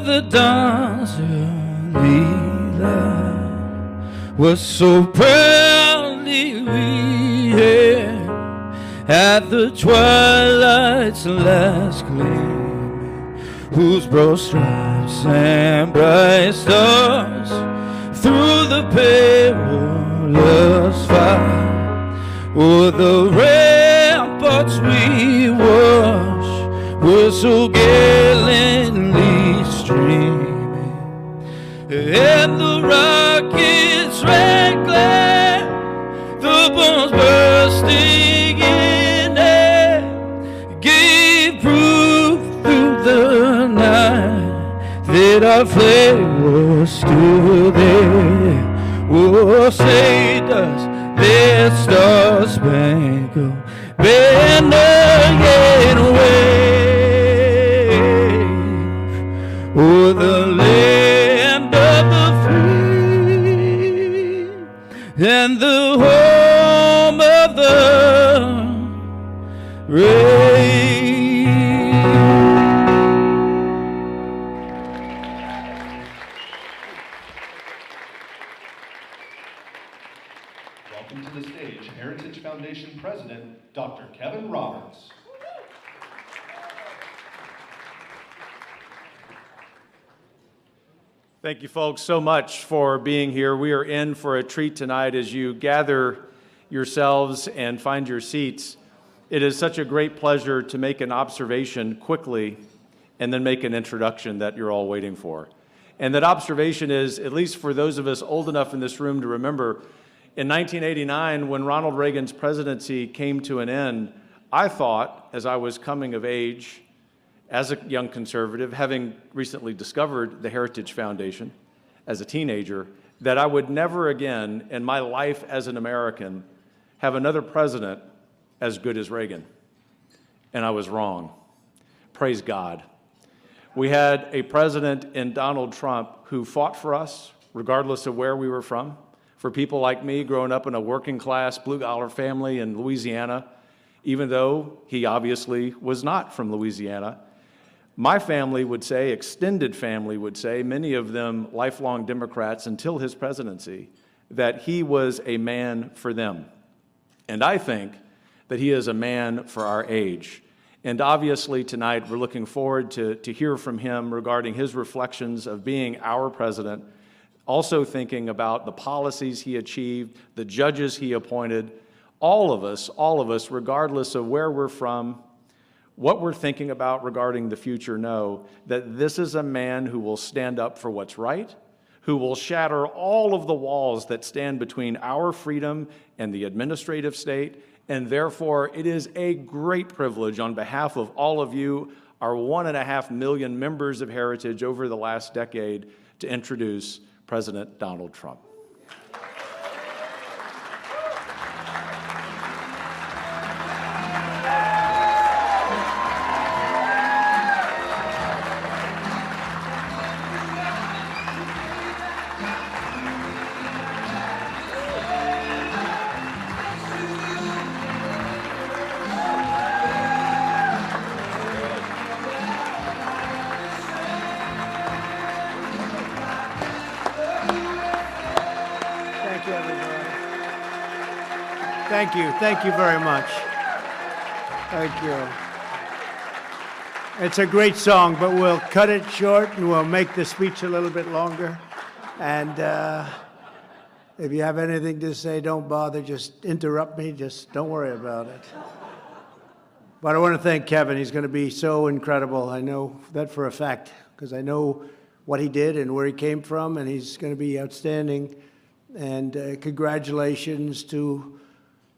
the dance leader was so proudly we had at the twilight's last gleam, whose broad stripes and bright stars through the perilous fight o'er the ramparts we watched were so gallantly streaming, and the rockets red glare, the bombs bursting in air, gave proof through the night that our flag was still there. Oh, say does that star-spangled banner yet wave o'er the land of the free and the home of the brave. Welcome to the stage, Heritage Foundation President, Dr. Kevin Roberts. Thank you folks so much for being here. We are in for a treat tonight as you gather yourselves and find your seats. It is such a great pleasure to make an observation quickly and then make an introduction that you're all waiting for. And that observation is, at least for those of us old enough in this room to remember, in 1989, when Ronald Reagan's presidency came to an end, I thought, as I was coming of age, as a young conservative, having recently discovered the Heritage Foundation as a teenager, that I would never again in my life as an American have another president as good as Reagan. And I was wrong. Praise God. We had a president in Donald Trump who fought for us, regardless of where we were from. For people like me, growing up in a working-class, blue-collar family in Louisiana, even though he obviously was not from Louisiana, my family would say, extended family would say, many of them lifelong Democrats until his presidency, that he was a man for them. And I think that he is a man for our age. And obviously tonight we're looking forward to hear from him regarding his reflections of being our president, also thinking about the policies he achieved, the judges he appointed. All of us, regardless of where we're from, what we're thinking about regarding the future, know that this is a man who will stand up for what's right, who will shatter all of the walls that stand between our freedom and the administrative state, and therefore it is a great privilege on behalf of all of you, our 1.5 million members of Heritage over the last decade, to introduce President Donald Trump. Thank you very much. Thank you. It's a great song, but we'll cut it short and we'll make the speech a little bit longer. And if you have anything to say, don't bother, just interrupt me, just don't worry about it. But I want to thank Kevin. He's going to be so incredible. I know that for a fact, because I know what he did and where he came from, and he's going to be outstanding. And congratulations to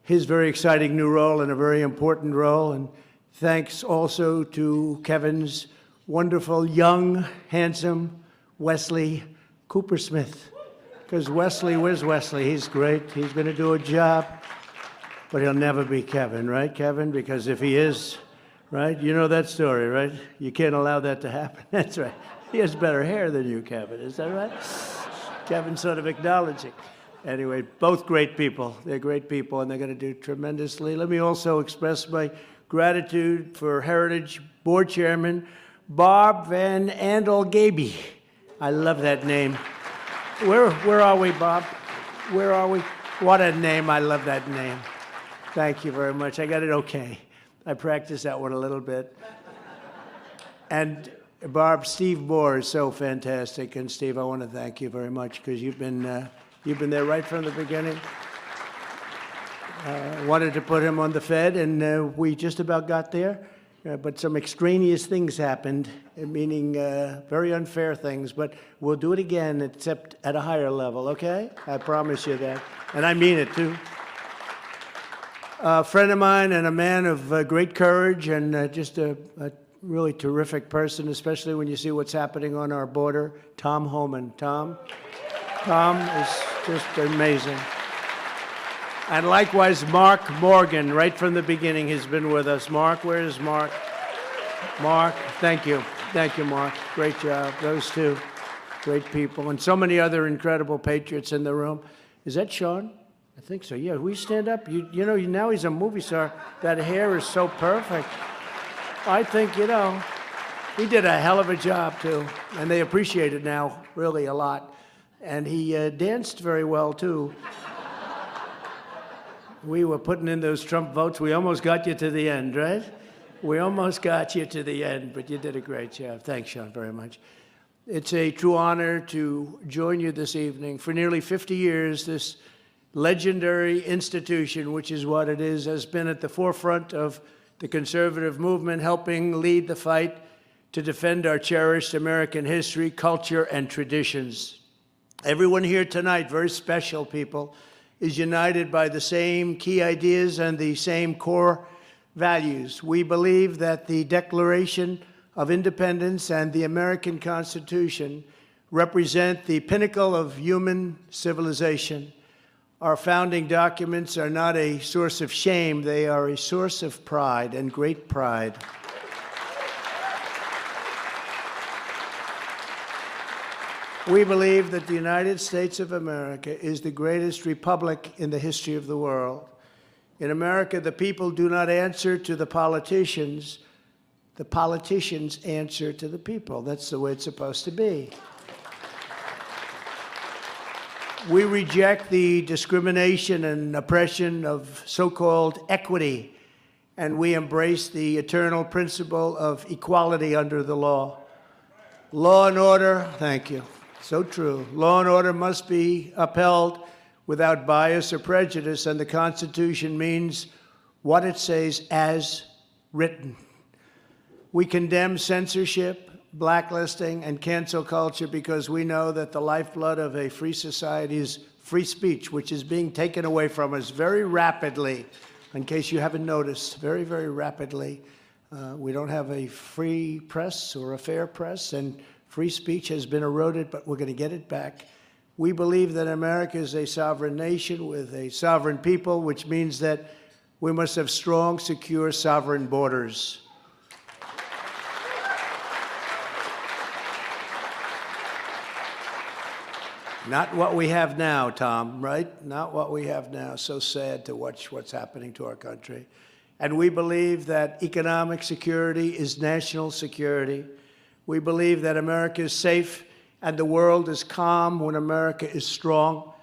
his very exciting new role and a very important role. And thanks also to Kevin's wonderful, young, handsome Wesley Coopersmith. Because where's Wesley? He's great. He's going to do a job. But he'll never be Kevin, right, Kevin? Because if he is, right, you know that story, right? You can't allow that to happen. That's right. He has better hair than you, Kevin. Is that right? Kevin's sort of acknowledging. Anyway, both great people. They're great people, and they're going to do tremendously. Let me also express my gratitude for Heritage Board Chairman Barb Van Andel Gaby. I love that name. Where are we, Bob? Where are we? What a name. I love that name. Thank you very much. I got it okay. I practiced that one a little bit. And Barb, Steve Moore is so fantastic. And Steve, I want to thank you very much because you've been there right from the beginning. Wanted to put him on the Fed, and we just about got there. But some extraneous things happened, meaning very unfair things. But we'll do it again, except at a higher level, okay? I promise you that. And I mean it, too. A friend of mine and a man of great courage and just a really terrific person, especially when you see what's happening on our border, Tom Homan. Tom is just amazing. And likewise, Mark Morgan, right from the beginning, has been with us. Mark, where is Mark? Mark, thank you. Thank you, Mark. Great job. Those two great people. And so many other incredible patriots in the room. Is that Sean? I think so. Yeah, we stand up. You know, now he's a movie star. That hair is so perfect. I think, he did a hell of a job, too. And they appreciate it now, really, a lot. And he danced very well, too. We were putting in those Trump votes. We almost got you to the end, right? We almost got you to the end, but you did a great job. Thanks, Sean, very much. It's a true honor to join you this evening. For nearly 50 years, this legendary institution, which is what it is, has been at the forefront of the conservative movement, helping lead the fight to defend our cherished American history, culture, and traditions. Everyone here tonight, very special people, is united by the same key ideas and the same core values. We believe that the Declaration of Independence and the American Constitution represent the pinnacle of human civilization. Our founding documents are not a source of shame, they are a source of pride, and great pride. We believe that the United States of America is the greatest republic in the history of the world. In America, the people do not answer to the politicians answer to the people. That's the way it's supposed to be. We reject the discrimination and oppression of so-called equity, and we embrace the eternal principle of equality under the law. Law and order, thank you. So true. Law and order must be upheld without bias or prejudice, and the Constitution means what it says as written. We condemn censorship, blacklisting, and cancel culture because we know that the lifeblood of a free society is free speech, which is being taken away from us very rapidly. In case you haven't noticed, very, very rapidly. We don't have a free press or a fair press, and free speech has been eroded, but we're going to get it back. We believe that America is a sovereign nation with a sovereign people, which means that we must have strong, secure, sovereign borders. Not what we have now, Tom, right? Not what we have now. So sad to watch what's happening to our country. And we believe that economic security is national security. We believe that America is safe and the world is calm when America is strong.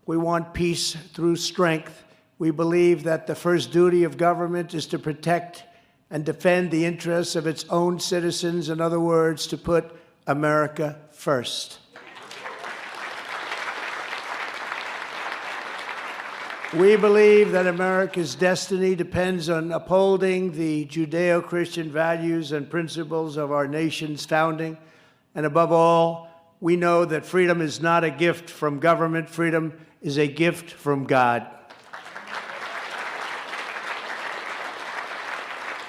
We want peace through strength. We believe that the first duty of government is to protect and defend the interests of its own citizens. In other words, to put America first. We believe that America's destiny depends on upholding the Judeo-Christian values and principles of our nation's founding. And above all, we know that freedom is not a gift from government. Freedom is a gift from God.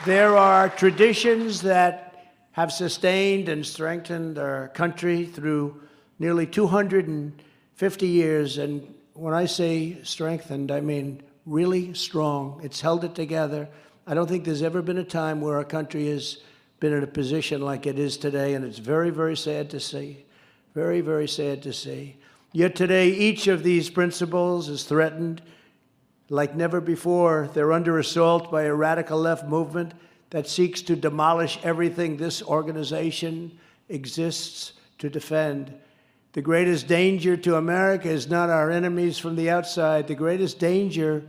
There are traditions that have sustained and strengthened our country through nearly 250 years. And when I say strengthened, I mean really strong. It's held it together. I don't think there's ever been a time where our country has been in a position like it is today, and it's very, very sad to see. Very, very sad to see. Yet today, each of these principles is threatened like never before. They're under assault by a radical left movement that seeks to demolish everything this organization exists to defend. The greatest danger to America is not our enemies from the outside. The greatest danger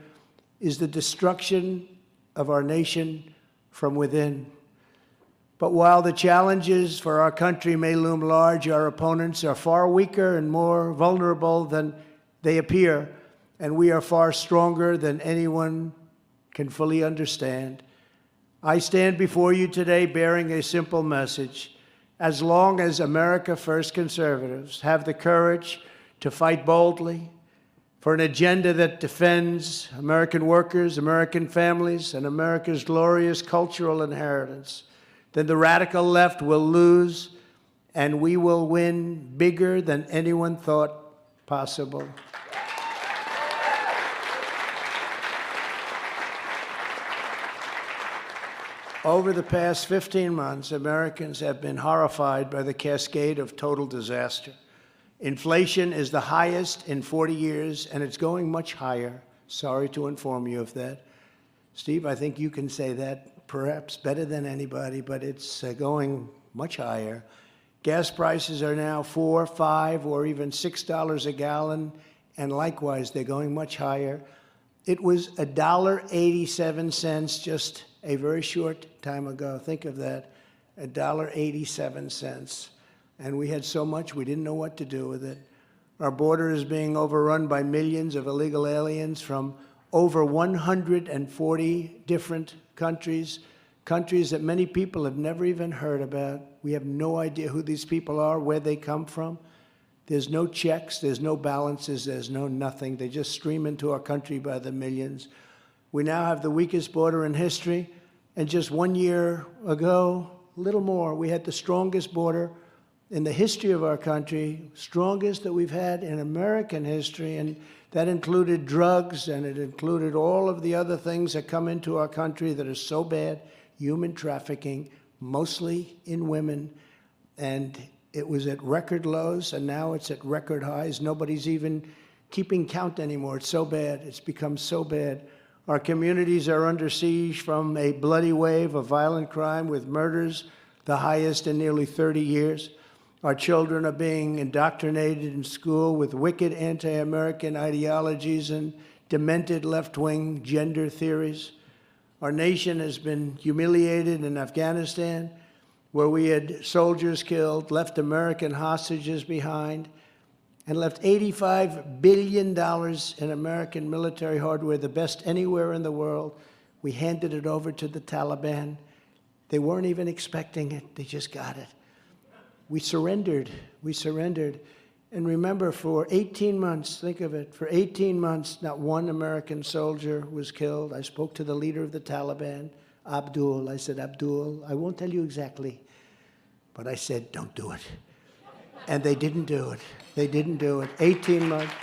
is the destruction of our nation from within. But while the challenges for our country may loom large, our opponents are far weaker and more vulnerable than they appear, and we are far stronger than anyone can fully understand. I stand before you today bearing a simple message. As long as America First conservatives have the courage to fight boldly for an agenda that defends American workers, American families, and America's glorious cultural inheritance, then the radical left will lose, and we will win bigger than anyone thought possible. Over the past 15 months, Americans have been horrified by the cascade of total disaster. Inflation is the highest in 40 years, and it's going much higher. Sorry to inform you of that. Steve, I think you can say that perhaps better than anybody, but it's going much higher. Gas prices are now $4, $5, or even $6 a gallon, and likewise, they're going much higher. It was $1.87 just a very short time ago. Think of that, $1.87. And we had so much, we didn't know what to do with it. Our border is being overrun by millions of illegal aliens from over 140 different countries, countries that many people have never even heard about. We have no idea who these people are, where they come from. There's no checks, there's no balances, there's no nothing. They just stream into our country by the millions. We now have the weakest border in history, and just 1 year ago, a little more, we had the strongest border in the history of our country, strongest that we've had in American history, and that included drugs, and it included all of the other things that come into our country that are so bad, human trafficking, mostly in women, and it was at record lows, and now it's at record highs. Nobody's even keeping count anymore. It's so bad. It's become so bad. Our communities are under siege from a bloody wave of violent crime with murders, the highest in nearly 30 years. Our children are being indoctrinated in school with wicked anti-American ideologies and demented left-wing gender theories. Our nation has been humiliated in Afghanistan, where we had soldiers killed, left American hostages behind, and left $85 billion in American military hardware, the best anywhere in the world. We handed it over to the Taliban. They weren't even expecting it. They just got it. We surrendered. We surrendered. And remember, for 18 months, think of it, for 18 months, not one American soldier was killed. I spoke to the leader of the Taliban, Abdul. I said, Abdul, I won't tell you exactly, but I said, don't do it. And they didn't do it. They didn't do it. 18 months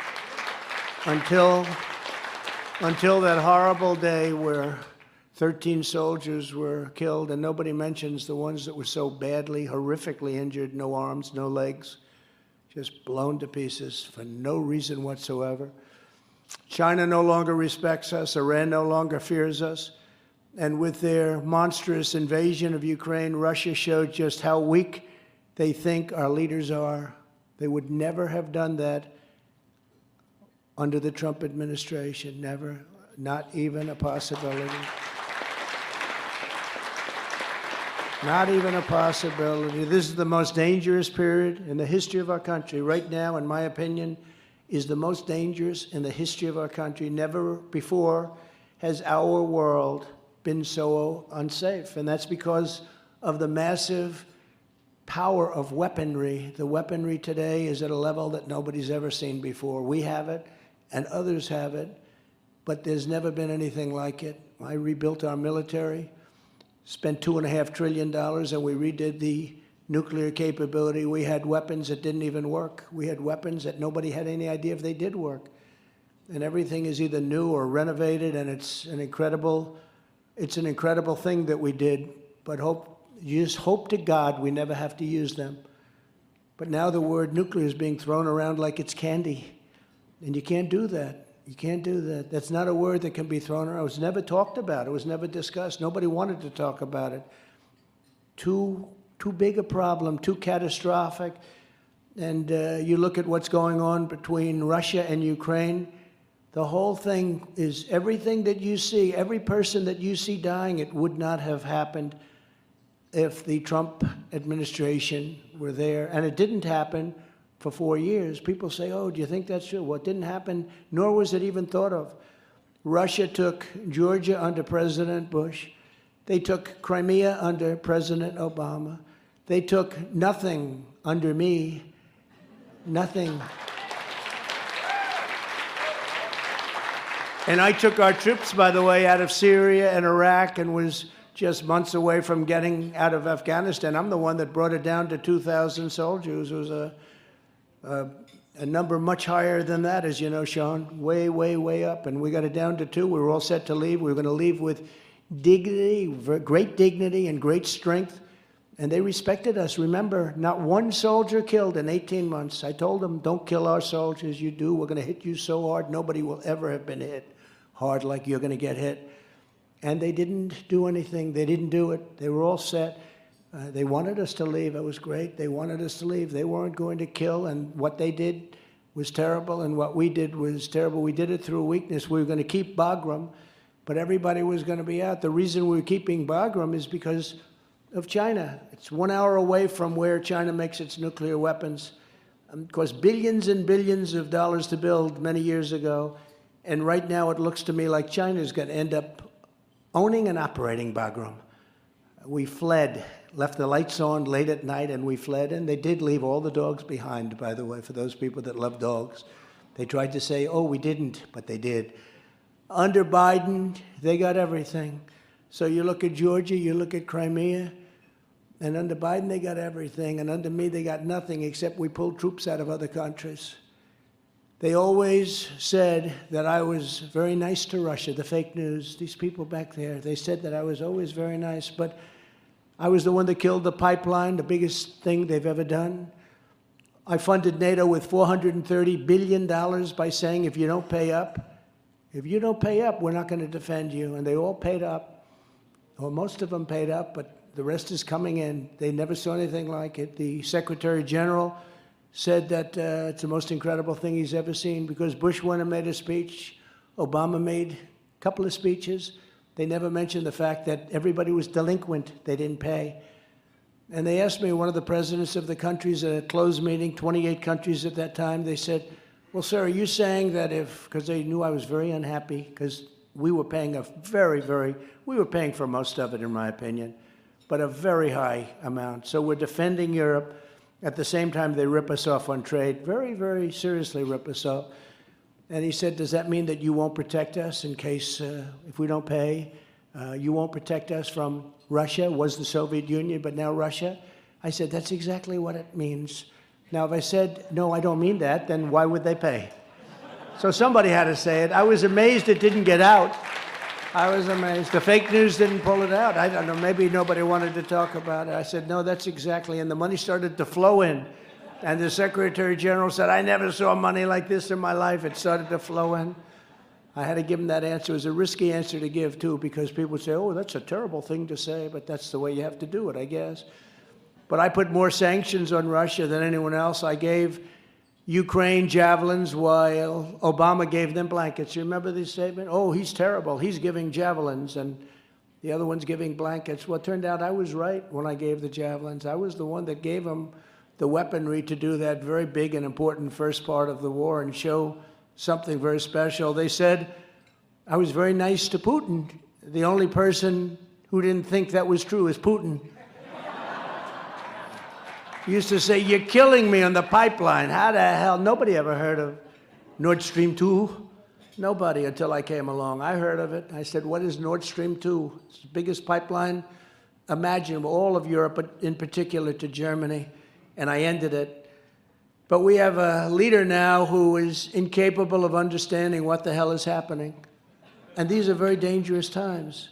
until that horrible day where 13 soldiers were killed, and nobody mentions the ones that were so badly, horrifically injured, no arms, no legs, just blown to pieces for no reason whatsoever. China no longer respects us. Iran no longer fears us. And with their monstrous invasion of Ukraine, Russia showed just how weak they think our leaders are. They would never have done that under the Trump administration, never, not even a possibility. Not even a possibility. This is the most dangerous period in the history of our country. Right now, in my opinion, is the most dangerous in the history of our country. Never before has our world been so unsafe. And that's because of the massive power of weaponry. The weaponry today is at a level that nobody's ever seen before. We have it, and others have it, but there's never been anything like it. I rebuilt our military, spent $2.5 trillion, and we redid the nuclear capability. We had weapons that didn't even work. We had weapons that nobody had any idea if they did work. And everything is either new or renovated, and it's an incredible thing that we did, but you just hope to God we never have to use them. But now the word nuclear is being thrown around like it's candy, and you can't do that. You can't do that. That's not a word that can be thrown around. It was never talked about. It was never discussed. Nobody wanted to talk about it. Too big a problem, too catastrophic. And you look at what's going on between Russia and Ukraine, the whole thing is everything that you see, every person that you see dying, it would not have happened if the Trump administration were there. And it didn't happen for 4 years. People say, oh, do you think that's true? Well, it didn't happen, nor was it even thought of. Russia took Georgia under President Bush. They took Crimea under President Obama. They took nothing under me, nothing. And I took our troops, by the way, out of Syria and Iraq and was just months away from getting out of Afghanistan. I'm the one that brought it down to 2,000 soldiers. It was a number much higher than that, as you know, Sean, way, way, way up. And we got it down to 2. We were all set to leave. We were going to leave with dignity, great dignity and great strength. And they respected us. Remember, not one soldier killed in 18 months. I told them, don't kill our soldiers. You do, we're going to hit you so hard. Nobody will ever have been hit hard like you're going to get hit. And they didn't do anything. They didn't do it. They were all set. They wanted us to leave. It was great. They wanted us to leave. They weren't going to kill, and what they did was terrible, and what we did was terrible. We did it through weakness. We were going to keep Bagram, but everybody was going to be out. The reason we were keeping Bagram is because of China. It's 1 hour away from where China makes its nuclear weapons. Of course, billions and billions of dollars to build many years ago, and right now it looks to me like China's going to end up owning and operating Bagram. We fled, left the lights on late at night, and we fled. And they did leave all the dogs behind, by the way, for those people that love dogs. They tried to say, oh, we didn't, but they did. Under Biden, they got everything. So you look at Georgia, you look at Crimea, and under Biden, they got everything. And under me, they got nothing, except we pulled troops out of other countries. They always said that I was very nice to Russia, the fake news, these people back there. They said that I was always very nice, but I was the one that killed the pipeline, the biggest thing they've ever done. I funded NATO with $430 billion by saying, if you don't pay up, we're not going to defend you. And they all paid up. Well, most of them paid up, but the rest is coming in. They never saw anything like it. The Secretary General said that it's the most incredible thing he's ever seen, because Bush went and made a speech. Obama made a couple of speeches. They never mentioned the fact that everybody was delinquent. They didn't pay. And they asked me, one of the presidents of the countries at a closed meeting, 28 countries at that time, they said, well, sir, are you saying that because they knew I was very unhappy, because we were paying we were paying for most of it, in my opinion, but a very high amount. So we're defending Europe. At the same time, they rip us off on trade, very, very seriously rip us off. And he said, does that mean that you won't protect us in case, if we don't pay, you won't protect us from Russia? Was the Soviet Union, but now Russia? I said, that's exactly what it means. Now, if I said, no, I don't mean that, then why would they pay? So somebody had to say it. I was amazed it didn't get out. I was amazed. The fake news didn't pull it out. I don't know, maybe nobody wanted to talk about it. I said, no, that's exactly, and the money started to flow in. And the Secretary General said, I never saw money like this in my life. It started to flow in. I had to give him that answer. It was a risky answer to give, too, because people would say, oh, that's a terrible thing to say, but that's the way you have to do it, I guess. But I put more sanctions on Russia than anyone else. I gave Ukraine javelins while Obama gave them blankets. You remember this statement? Oh, he's terrible. He's giving javelins, and the other one's giving blankets. Well, it turned out I was right when I gave the javelins. I was the one that gave them the weaponry to do that very big and important first part of the war and show something very special. They said I was very nice to Putin. The only person who didn't think that was true is Putin. He used to say, you're killing me on the pipeline. How the hell? Nobody ever heard of Nord Stream 2. Nobody until I came along. I heard of it. I said, what is Nord Stream 2? It's the biggest pipeline imaginable, all of Europe, but in particular to Germany. And I ended it. But we have a leader now who is incapable of understanding what the hell is happening. And these are very dangerous times.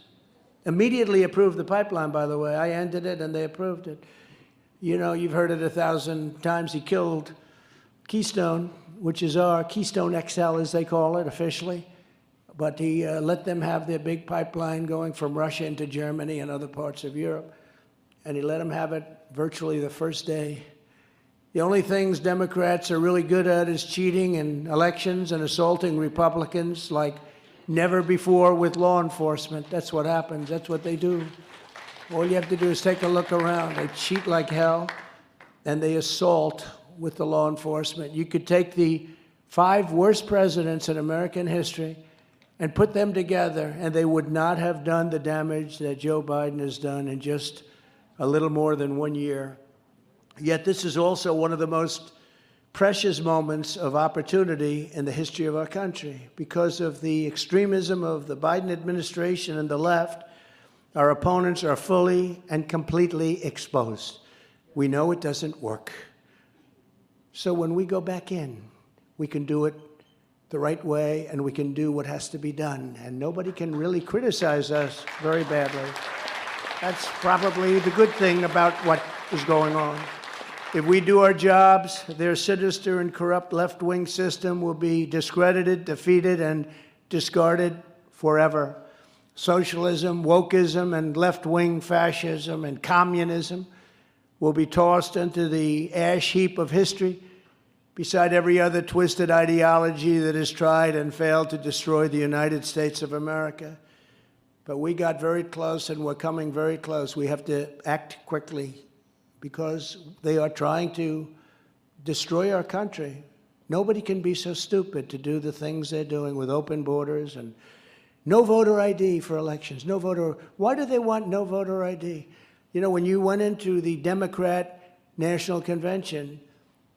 Immediately approved the pipeline, by the way. I ended it, and they approved it. You know, you've heard it 1,000 times. He killed Keystone. which is our Keystone XL, as they call it officially. But he let them have their big pipeline going from Russia into Germany and other parts of Europe. And he let them have it virtually the first day. The only things Democrats are really good at is cheating in elections and assaulting Republicans like never before with law enforcement. That's what happens. That's what they do. All you have to do is take a look around. They cheat like hell, and they assault with the law enforcement. You could take the 5 worst presidents in American history and put them together, and they would not have done the damage that Joe Biden has done in just a little more than 1 year. Yet this is also one of the most precious moments of opportunity in the history of our country. Because of the extremism of the Biden administration and the left, our opponents are fully and completely exposed. We know it doesn't work. So when we go back in, we can do it the right way, and we can do what has to be done. And nobody can really criticize us very badly. That's probably the good thing about what is going on. If we do our jobs, their sinister and corrupt left-wing system will be discredited, defeated, and discarded forever. Socialism, wokeism, and left-wing fascism and communism will be tossed into the ash heap of history beside every other twisted ideology that has tried and failed to destroy the United States of America. But we got very close, and we're coming very close. We have to act quickly because they are trying to destroy our country. Nobody can be so stupid to do the things they're doing with open borders and no voter ID for elections. No voter. Why do they want no voter ID? You know, when you went into the Democrat National Convention,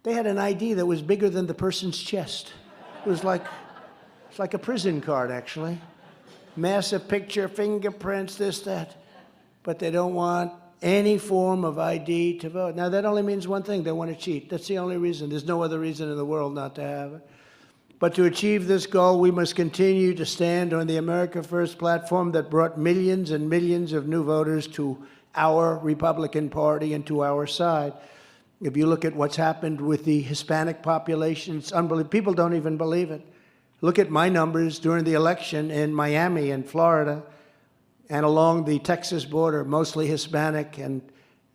they had an ID that was bigger than the person's chest. It's like a prison card, actually. Massive picture, fingerprints, this, that. But they don't want any form of ID to vote. Now, that only means one thing. They want to cheat. That's the only reason. There's no other reason in the world not to have it. But to achieve this goal, we must continue to stand on the America First platform that brought millions and millions of new voters to our Republican Party and to our side. If you look at what's happened with the Hispanic population, it's unbelievable. People don't even believe it. Look at my numbers during the election in Miami and Florida and along the Texas border, mostly Hispanic, and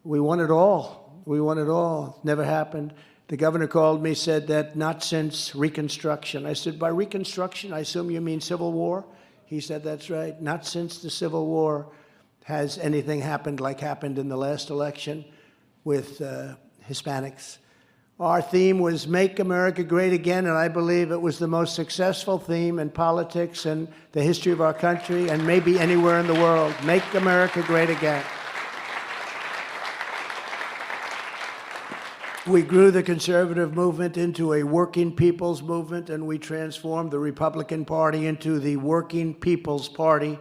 we won it all. We won it all. Never happened. The governor called me, said that not since Reconstruction. I said, by Reconstruction, I assume you mean Civil War? He said, that's right. Not since the Civil War has anything happened like happened in the last election with Hispanics. Our theme was Make America Great Again, and I believe it was the most successful theme in politics and the history of our country and maybe anywhere in the world. Make America Great Again. We grew the conservative movement into a working people's movement, and we transformed the Republican Party into the Working People's Party.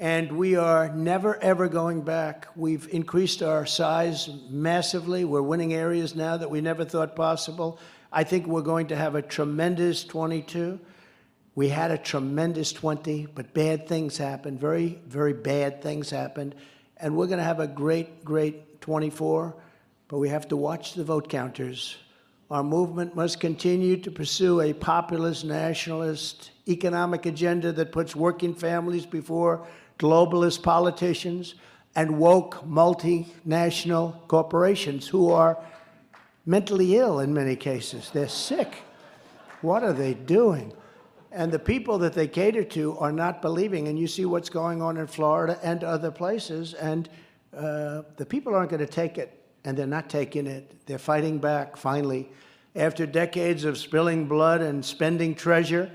And we are never, ever going back. We've increased our size massively. We're winning areas now that we never thought possible. I think we're going to have a tremendous 22. We had a tremendous 20, but bad things happened. Very, very bad things happened. And we're going to have a great, great 24. But we have to watch the vote counters. Our movement must continue to pursue a populist, nationalist, economic agenda that puts working families before globalist politicians and woke multinational corporations who are mentally ill in many cases. They're sick. What are they doing? And the people that they cater to are not believing. And you see what's going on in Florida and other places. And the people aren't going to take it. And they're not taking it. They're fighting back, finally. After decades of spilling blood and spending treasure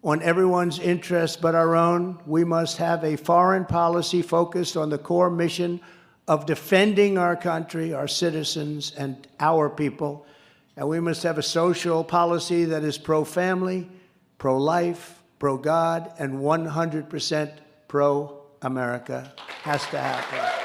on everyone's interests but our own, we must have a foreign policy focused on the core mission of defending our country, our citizens, and our people. And we must have a social policy that is pro-family, pro-life, pro-God, and 100% pro-America. Has to happen.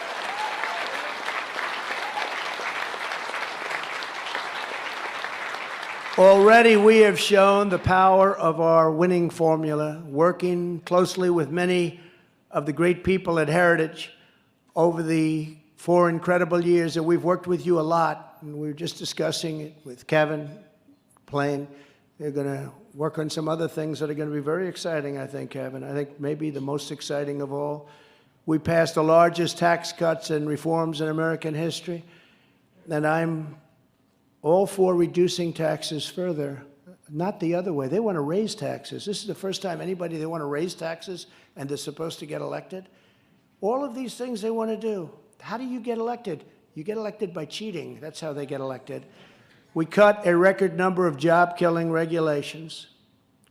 Already we have shown the power of our winning formula, working closely with many of the great people at Heritage over the 4 incredible years that we've worked with you a lot. And we were just discussing it with Kevin Plain. They're going to work on some other things that are going to be very exciting, I think, Kevin. I think maybe the most exciting of all. We passed the largest tax cuts and reforms in American history, and I'm all for reducing taxes further, not the other way. They want to raise taxes. This is the first time they want to raise taxes and they're supposed to get elected. All of these things they want to do. How do you get elected? You get elected by cheating. That's how they get elected. We cut a record number of job-killing regulations,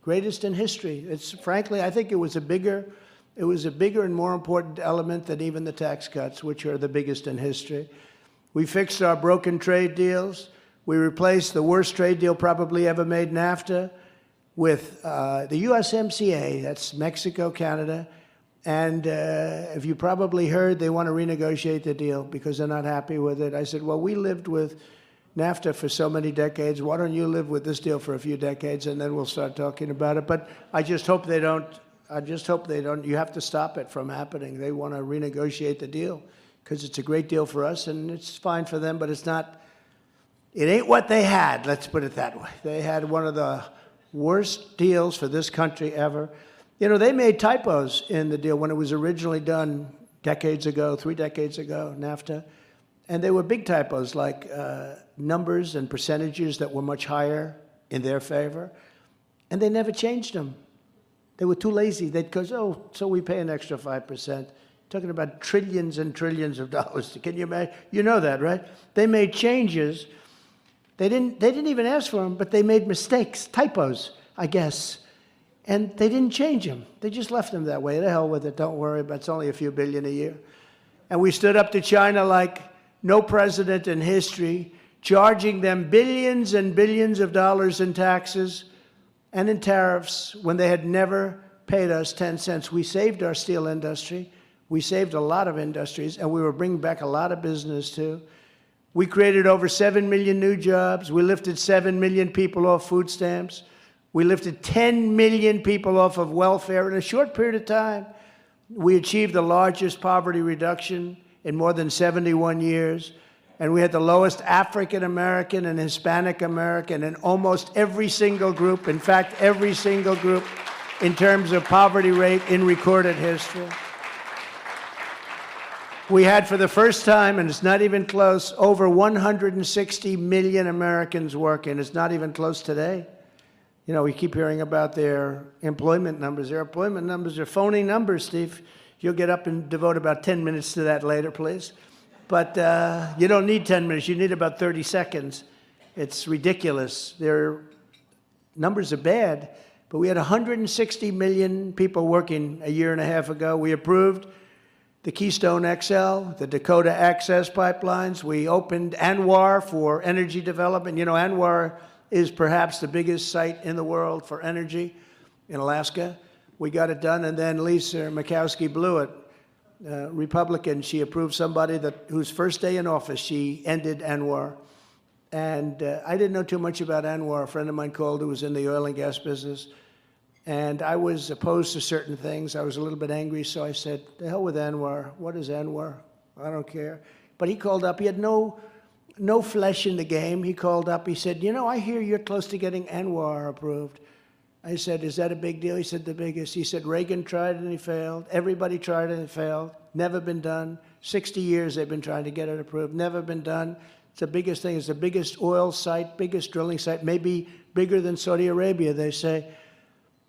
greatest in history. Frankly, I think it was a bigger and more important element than even the tax cuts, which are the biggest in history. We fixed our broken trade deals. We replaced the worst trade deal probably ever made, NAFTA, with the USMCA. That's Mexico, Canada. And if you probably heard, they want to renegotiate the deal because they're not happy with it. I said, well, we lived with NAFTA for so many decades. Why don't you live with this deal for a few decades, and then we'll start talking about it. But I just hope they don't. You have to stop it from happening. They want to renegotiate the deal because it's a great deal for us, and it's fine for them, but it ain't what they had, let's put it that way. They had one of the worst deals for this country ever. You know, they made typos in the deal when it was originally done 3 decades ago, NAFTA. And they were big typos, like numbers and percentages that were much higher in their favor. And they never changed them. They were too lazy. They'd go, so we pay an extra 5%. Talking about trillions and trillions of dollars. Can you imagine? You know that, right? They made changes. They didn't even ask for them, but they made mistakes, typos, I guess. And they didn't change them. They just left them that way. The hell with it. Don't worry about it. It's only a few billion a year. And we stood up to China like no president in history, charging them billions and billions of dollars in taxes and in tariffs when they had never paid us 10 cents. We saved our steel industry. We saved a lot of industries, and we were bringing back a lot of business, too. We created over 7 million new jobs. We lifted 7 million people off food stamps. We lifted 10 million people off of welfare in a short period of time. We achieved the largest poverty reduction in more than 71 years. And we had the lowest African American and Hispanic American in almost every single group, in fact, every single group in terms of poverty rate in recorded history. We had, for the first time, and it's not even close, over 160 million Americans working. It's not even close today. You know, we keep hearing about their employment numbers. Their employment numbers are phony numbers, Steve. You'll get up and devote about 10 minutes to that later, please. But you don't need 10 minutes. You need about 30 seconds. It's ridiculous. Their numbers are bad, but we had 160 million people working a year and a half ago. We approved the Keystone XL, the Dakota Access pipelines. We opened ANWR for energy development. You know, ANWR is perhaps the biggest site in the world for energy in Alaska. We got it done, and then Lisa Murkowski blew it. Republican, she approved somebody whose first day in office, she ended ANWR. And I didn't know too much about ANWR. A friend of mine called who was in the oil and gas business. And I was opposed to certain things. I was a little bit angry, so I said, the hell with ANWR. What is ANWR? I don't care. But he called up. He had no flesh in the game. He called up. He said, you know, I hear you're close to getting ANWR approved. I said, is that a big deal? He said, the biggest. He said, Reagan tried it and he failed. Everybody tried it and it failed. Never been done. 60 years they've been trying to get it approved. Never been done. It's the biggest thing. It's the biggest oil site, biggest drilling site, maybe bigger than Saudi Arabia, they say.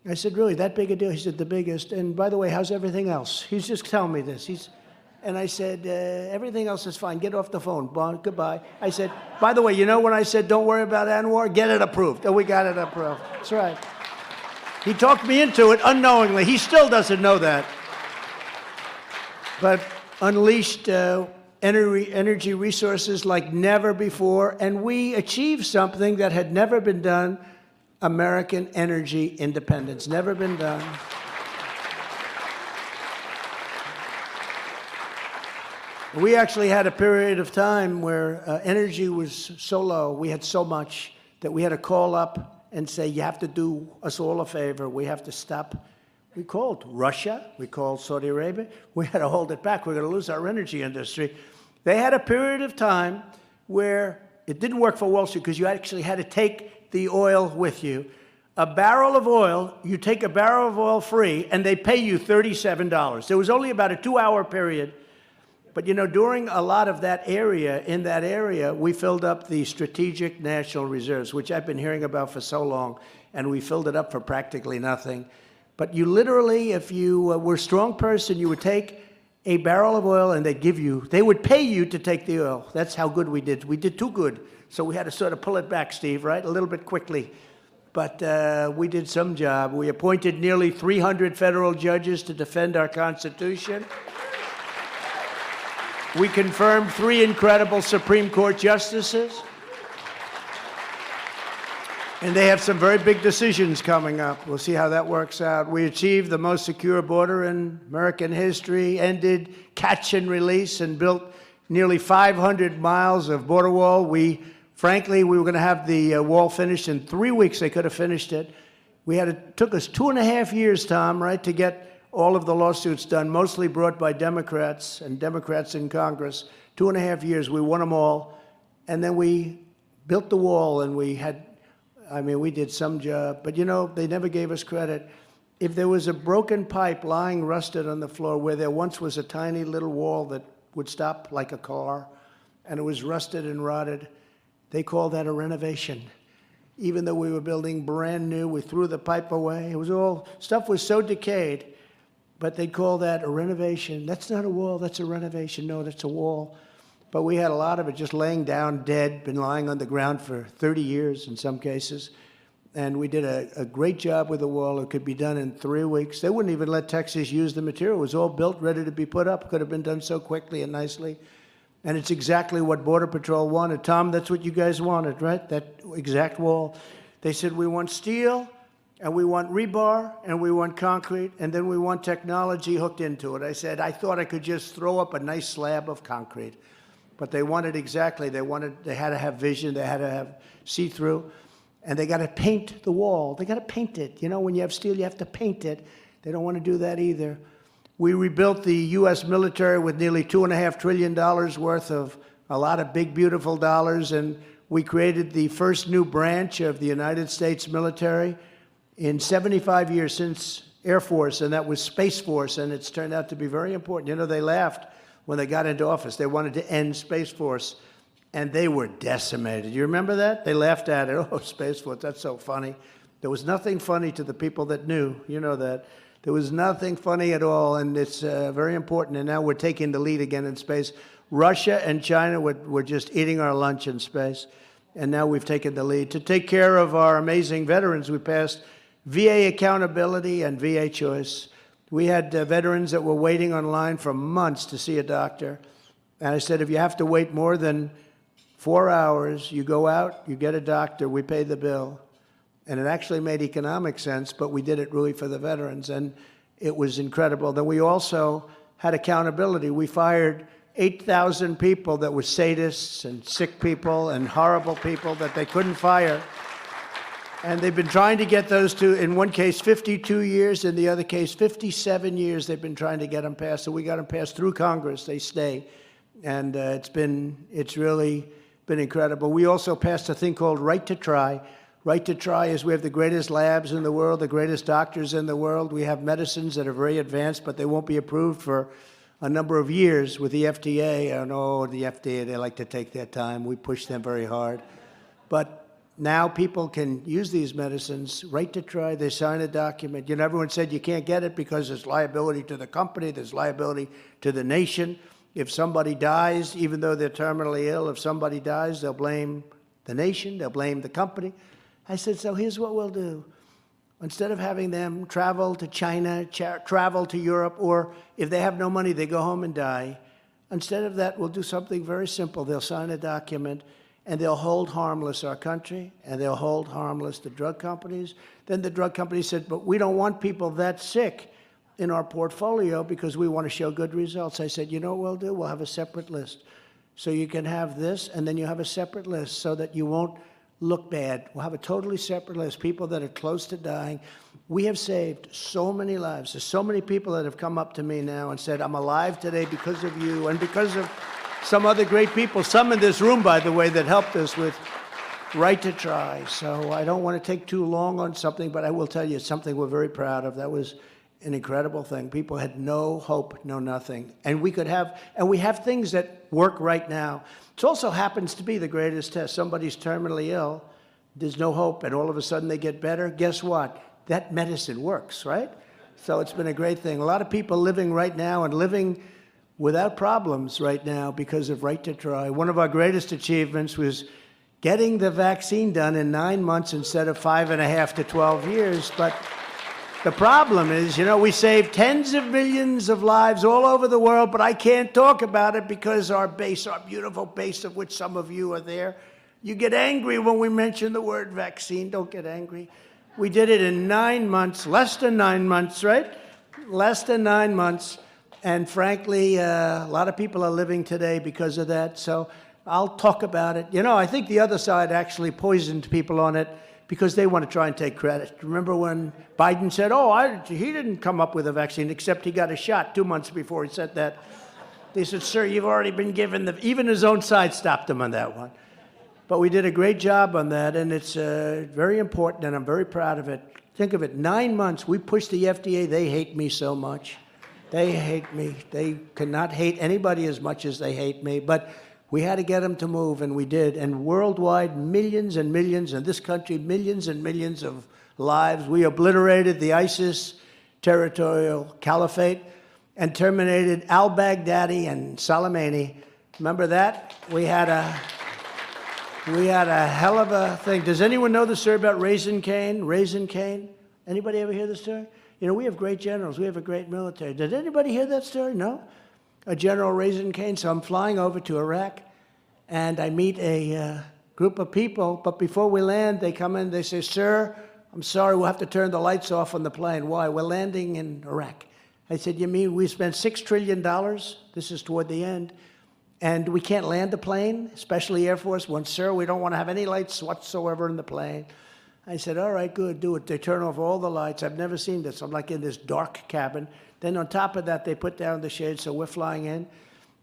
I said, really, that big a deal? He said, the biggest. And by the way, how's everything else? He's just telling me this. And I said, everything else is fine. Get off the phone. Goodbye. I said, by the way, you know when I said don't worry about ANWR? Get it approved. Oh, we got it approved. That's right. He talked me into it unknowingly. He still doesn't know that. But unleashed energy resources like never before, and we achieved something that had never been done. American energy independence. Never been done. We actually had a period of time where energy was so low, we had so much, that we had to call up and say, you have to do us all a favor. We have to stop. We called Russia. We called Saudi Arabia. We had to hold it back. We're going to lose our energy industry. They had a period of time where it didn't work for Wall Street because you actually had to take the oil with you. a barrel of oil, you take a barrel of oil free, and they pay you $37. There was only about a 2-hour period. But, you know, during a lot of that area, in that area, we filled up the strategic national reserves, which I've been hearing about for so long, and we filled it up for practically nothing. But you literally, if you were a strong person, you would take a barrel of oil and they would pay you to take the oil. That's how good we did. We did too good. So we had to sort of pull it back, Steve, right? A little bit quickly. But we did some job. We appointed nearly 300 federal judges to defend our Constitution. We confirmed 3 incredible Supreme Court justices. And they have some very big decisions coming up. We'll see how that works out. We achieved the most secure border in American history, ended catch and release, and built nearly 500 miles of border wall. Frankly, we were going to have the wall finished in 3 weeks. They could have finished it. It took us 2.5 years, Tom, right, to get all of the lawsuits done, mostly brought by Democrats and Democrats in Congress. 2.5 years, we won them all. And then we built the wall, and we did some job. But, you know, they never gave us credit. If there was a broken pipe lying rusted on the floor where there once was a tiny little wall that would stop like a car, and it was rusted and rotted, they called that a renovation. Even though we were building brand new, we threw the pipe away. Stuff was so decayed, but they call that a renovation. That's not a wall, that's a renovation. No, that's a wall. But we had a lot of it just laying down dead, been lying on the ground for 30 years in some cases. And we did a great job with the wall. It could be done in 3 weeks. They wouldn't even let Texas use the material. It was all built, ready to be put up. It could have been done so quickly and nicely. And it's exactly what Border Patrol wanted. Tom, that's what you guys wanted, right? That exact wall. They said, we want steel, and we want rebar, and we want concrete, and then we want technology hooked into it. I said, I thought I could just throw up a nice slab of concrete. But they wanted exactly, they had to have vision, they had to have see-through, and they got to paint the wall. They got to paint it. You know, when you have steel, you have to paint it. They don't want to do that either. We rebuilt the U.S. military with nearly $2.5 trillion worth of a lot of big, beautiful dollars, and we created the first new branch of the United States military in 75 years since Air Force, and that was Space Force, and it's turned out to be very important. You know, they laughed when they got into office. They wanted to end Space Force, and they were decimated. You remember that? They laughed at it. Oh, Space Force, that's so funny. There was nothing funny to the people that knew. You know that. There was nothing funny at all, and it's very important. And now we're taking the lead again in space. Russia and China were just eating our lunch in space, and now we've taken the lead. To take care of our amazing veterans, we passed VA accountability and VA choice. We had veterans that were waiting online for months to see a doctor. And I said, if you have to wait more than 4 hours, you go out, you get a doctor, we pay the bill. And it actually made economic sense, but we did it really for the veterans, and it was incredible. Then we also had accountability. We fired 8,000 people that were sadists and sick people and horrible people that they couldn't fire. And they've been trying to get those to, in one case, 52 years, in the other case, 57 years they've been trying to get them passed. So we got them passed through Congress. They stay. And it's really been incredible. We also passed a thing called Right to Try. Right to Try is we have the greatest labs in the world, the greatest doctors in the world. We have medicines that are very advanced, but they won't be approved for a number of years with the FDA. I know the FDA, they like to take their time. We push them very hard. But now people can use these medicines. Right to Try, they sign a document. You know, everyone said you can't get it because there's liability to the company, there's liability to the nation. If somebody dies, even though they're terminally ill, if somebody dies, they'll blame the nation, they'll blame the company. I said, so here's what we'll do. Instead of having them travel to China, travel to Europe, or if they have no money, they go home and die. Instead of that, we'll do something very simple. They'll sign a document, and they'll hold harmless our country, and they'll hold harmless the drug companies. Then the drug companies said, but we don't want people that sick in our portfolio because we want to show good results. I said, you know what we'll do? We'll have a separate list. So you can have this, and then you have a separate list so that you won't look bad. We'll have a totally separate list, people that are close to dying. We have saved so many lives. There's so many people that have come up to me now and said, I'm alive today because of you and because of some other great people, some in this room, by the way, that helped us with Right to try. So I don't want to take too long on something, but I will tell you it's something we're very proud of. That was an incredible thing. People had no hope, no nothing. And we have things that work right now. It also happens to be the greatest test. Somebody's terminally ill, there's no hope, and all of a sudden they get better. Guess what? That medicine works, right? So it's been a great thing. A lot of people living right now and living without problems right now because of Right to Try. One of our greatest achievements was getting the vaccine done in 9 months instead of 5.5 to 12 years. But the problem is, we saved tens of millions of lives all over the world, but I can't talk about it because our base, our beautiful base of which some of you are there, you get angry when we mention the word vaccine. Don't get angry. We did it in 9 months, less than 9 months, right? Less than 9 months. And frankly, a lot of people are living today because of that. So I'll talk about it. I think the other side actually poisoned people on it because they want to try and take credit. Remember when Biden said, he didn't come up with a vaccine, except he got a shot 2 months before he said that. They said, sir, you've already been given even his own side stopped him on that one. But we did a great job on that, and it's very important, and I'm very proud of it. Think of it, 9 months, we pushed the FDA. They hate me so much. They hate me. They cannot hate anybody as much as they hate me. But we had to get them to move, and we did. And worldwide, millions and millions, in this country, millions and millions of lives. We obliterated the ISIS territorial caliphate and terminated al-Baghdadi and Soleimani. Remember that? We had a hell of a thing. Does anyone know the story about Raising Cane? Raising Cane? Anybody ever hear the story? We have great generals. We have a great military. Did anybody hear that story? No? A general Raising Cane. So I'm flying over to Iraq, and I meet a group of people. But before we land, they come in. They say, sir, I'm sorry, we'll have to turn the lights off on the plane. Why? We're landing in Iraq. I said, you mean we spent $6 trillion? This is toward the end. And we can't land the plane, especially Air Force One. Sir, we don't want to have any lights whatsoever in the plane. I said, all right, good, do it. They turn off all the lights. I've never seen this. I'm like in this dark cabin. Then on top of that, they put down the shades, so we're flying in.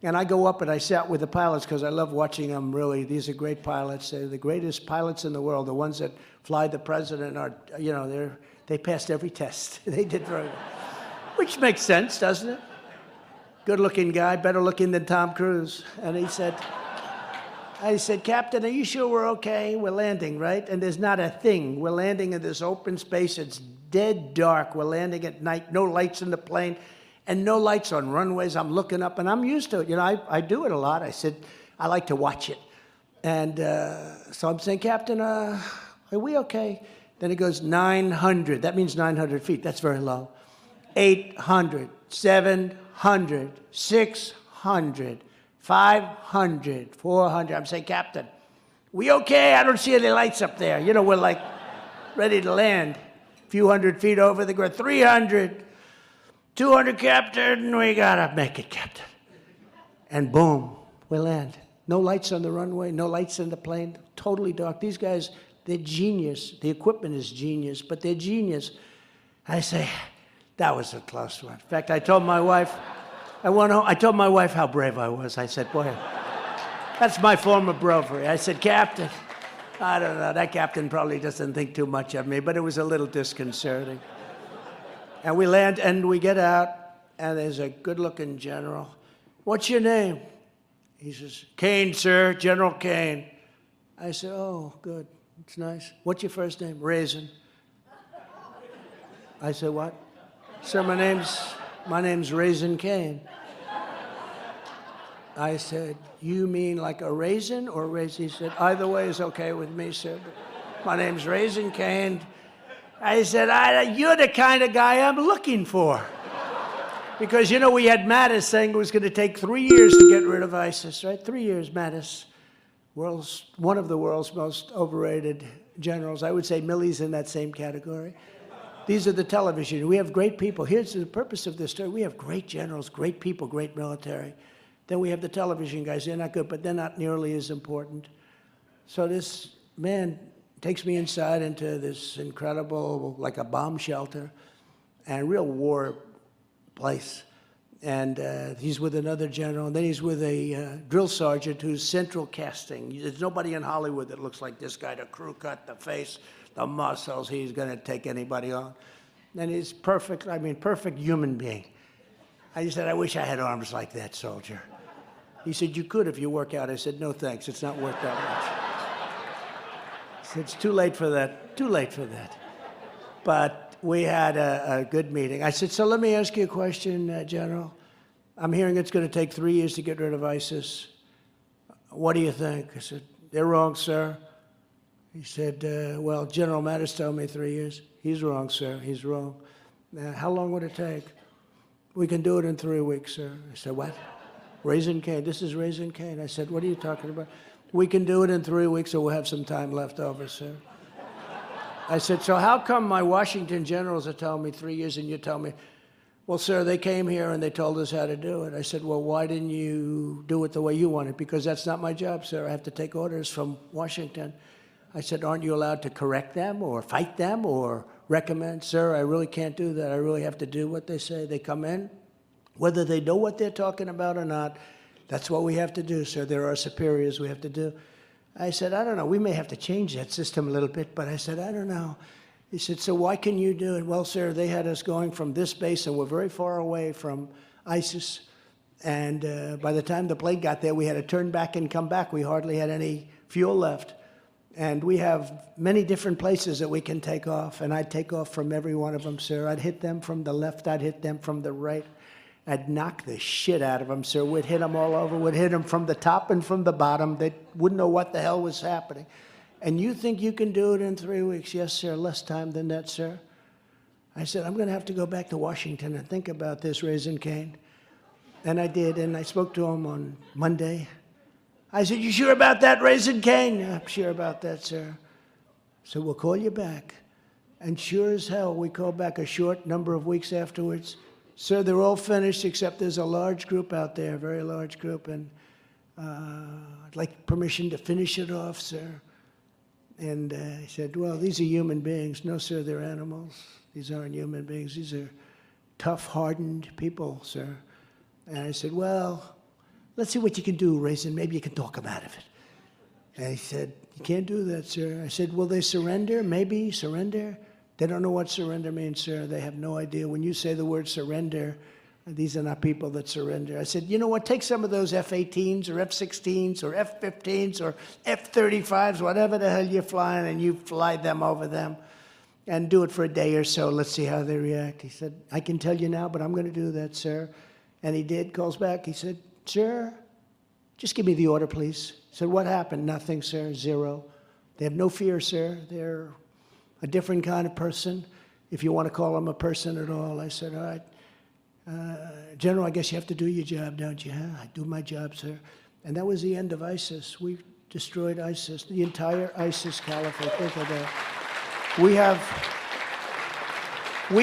And I go up and I sat with the pilots because I love watching them, really. These are great pilots. They're the greatest pilots in the world. The ones that fly the president are, they passed every test. They did very well. Which makes sense, doesn't it? Good-looking guy, better looking than Tom Cruise. And I said, Captain, are you sure we're okay? We're landing, right? And there's not a thing. We're landing in this open space. It's dead dark. We're landing at night. No lights in the plane and no lights on runways. I'm looking up, and I'm used to it. I do it a lot. I said, I like to watch it. And so I'm saying, Captain, are we okay? Then he goes, 900. That means 900 feet. That's very low. 800, 700, 600. 500, 400. I'm saying, Captain, we okay? I don't see any lights up there. We're like ready to land. A few hundred feet over the ground. 300, 200, Captain. We gotta make it, Captain. And boom, we land. No lights on the runway, no lights in the plane. Totally dark. These guys, they're genius. The equipment is genius, but they're genius. I say, that was a close one. In fact, I told my wife how brave I was. I said, boy, that's my form of bravery. I said, Captain, I don't know, that captain probably doesn't think too much of me, but it was a little disconcerting. And we land, and we get out, and there's a good-looking general. What's your name? He says, Kane, sir, General Kane. I said, oh, good, it's nice. What's your first name? Raisin. I said, what? Sir, my name's Raising Cane. I said, you mean like a raisin or raisin? He said, either way is okay with me, sir. But my name's Raising Cane. I said, you're the kind of guy I'm looking for. Because, we had Mattis saying it was going to take 3 years to get rid of ISIS, right? 3 years, Mattis. One of the world's most overrated generals. I would say Milley's in that same category. These are the television. We have great people. Here's the purpose of this story. We have great generals, great people, great military. Then we have the television guys. They're not good, but they're not nearly as important. So this man takes me inside into this incredible, like a bomb shelter, and a real war place. And he's with another general, and then he's with a drill sergeant who's central casting. There's nobody in Hollywood that looks like this guy, the crew cut, the face, the muscles. He's going to take anybody on. And he's perfect, perfect human being. I said, I wish I had arms like that, soldier. He said, you could if you work out. I said, no thanks, it's not worth that much. He said, it's too late for that, too late for that. But we had a good meeting. I said, so let me ask you a question, General. I'm hearing it's going to take 3 years to get rid of ISIS. What do you think? I said, they're wrong, sir. He said, well, General Mattis told me 3 years. He's wrong, sir, he's wrong. How long would it take? We can do it in 3 weeks, sir. I said, what? Raising Cane, this is Raising Cane. I said, what are you talking about? We can do it in 3 weeks, so we'll have some time left over, sir. I said, so how come my Washington generals are telling me 3 years and you tell me, well, sir, they came here and they told us how to do it. I said, well, why didn't you do it the way you want it? Because that's not my job, sir. I have to take orders from Washington. I said, aren't you allowed to correct them or fight them or recommend? Sir, I really can't do that. I really have to do what they say. They come in, whether they know what they're talking about or not, that's what we have to do, sir. There are superiors we have to do. I said, I don't know. We may have to change that system a little bit, but I said, I don't know. He said, so why can you do it? Well, sir, they had us going from this base, and we're very far away from ISIS. And by the time the plane got there, we had to turn back and come back. We hardly had any fuel left. And we have many different places that we can take off, and I'd take off from every one of them, sir. I'd hit them from the left. I'd hit them from the right. I'd knock the shit out of them, sir. We'd hit them all over. We'd hit them from the top and from the bottom. They wouldn't know what the hell was happening. And you think you can do it in 3 weeks? Yes, sir. Less time than that, sir. I said, I'm going to have to go back to Washington and think about this, Raising Cane. And I did, and I spoke to him on Monday. I said, you sure about that, Raising Cane? I'm sure about that, sir. So we'll call you back. And sure as hell, we called back a short number of weeks afterwards. Sir, they're all finished, except there's a large group out there, a very large group, and I'd like permission to finish it off, sir. And he said, well, these are human beings. No, sir, they're animals. These aren't human beings. These are tough, hardened people, sir. And I said, well, let's see what you can do, Raisin. Maybe you can talk them out of it. And he said, you can't do that, sir. I said, will they surrender? Maybe surrender? They don't know what surrender means, sir. They have no idea. When you say the word surrender, these are not people that surrender. I said, you know what? Take some of those F-18s or F-16s or F-15s or F-35s, whatever the hell you're flying, and you fly them over them and do it for a day or so. Let's see how they react. He said, I can tell you now, but I'm going to do that, sir. And he did. Calls back. He said, sir, just give me the order, please. I said, what happened? Nothing, sir. Zero. They have no fear, sir. They're a different kind of person, if you want to call them a person at all. I said, all right, General, I guess you have to do your job, don't you? Huh? I do my job, sir. And that was the end of ISIS. We destroyed ISIS, the entire ISIS caliphate. Think of that. We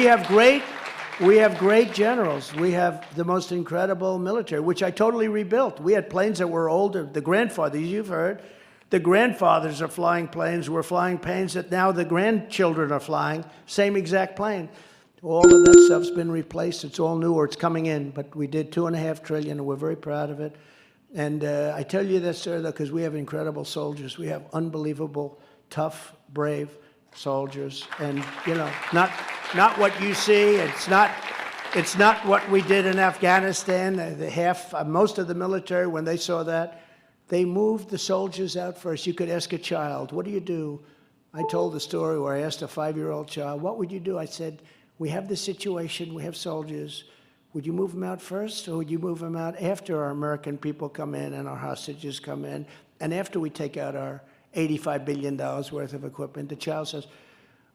have great generals. We have the most incredible military, which I totally rebuilt. We had planes that were older. The grandfathers, you've heard, the grandfathers are flying planes. We're flying planes that now the grandchildren are flying. Same exact plane. All of that stuff's been replaced. It's all new, or it's coming in. But we did $2.5 trillion, and we're very proud of it. And I tell you this, sir, because we have incredible soldiers. We have unbelievable, tough, brave soldiers. And, you know, not what you see. It's not what we did in Afghanistan. Most of the military, when they saw that, they moved the soldiers out first. You could ask a child, what do you do? I told the story where I asked a 5-year-old child, what would you do? I said, we have this situation, we have soldiers. Would you move them out first, or would you move them out after our American people come in and our hostages come in, and after we take out our $85 billion worth of equipment? The child says,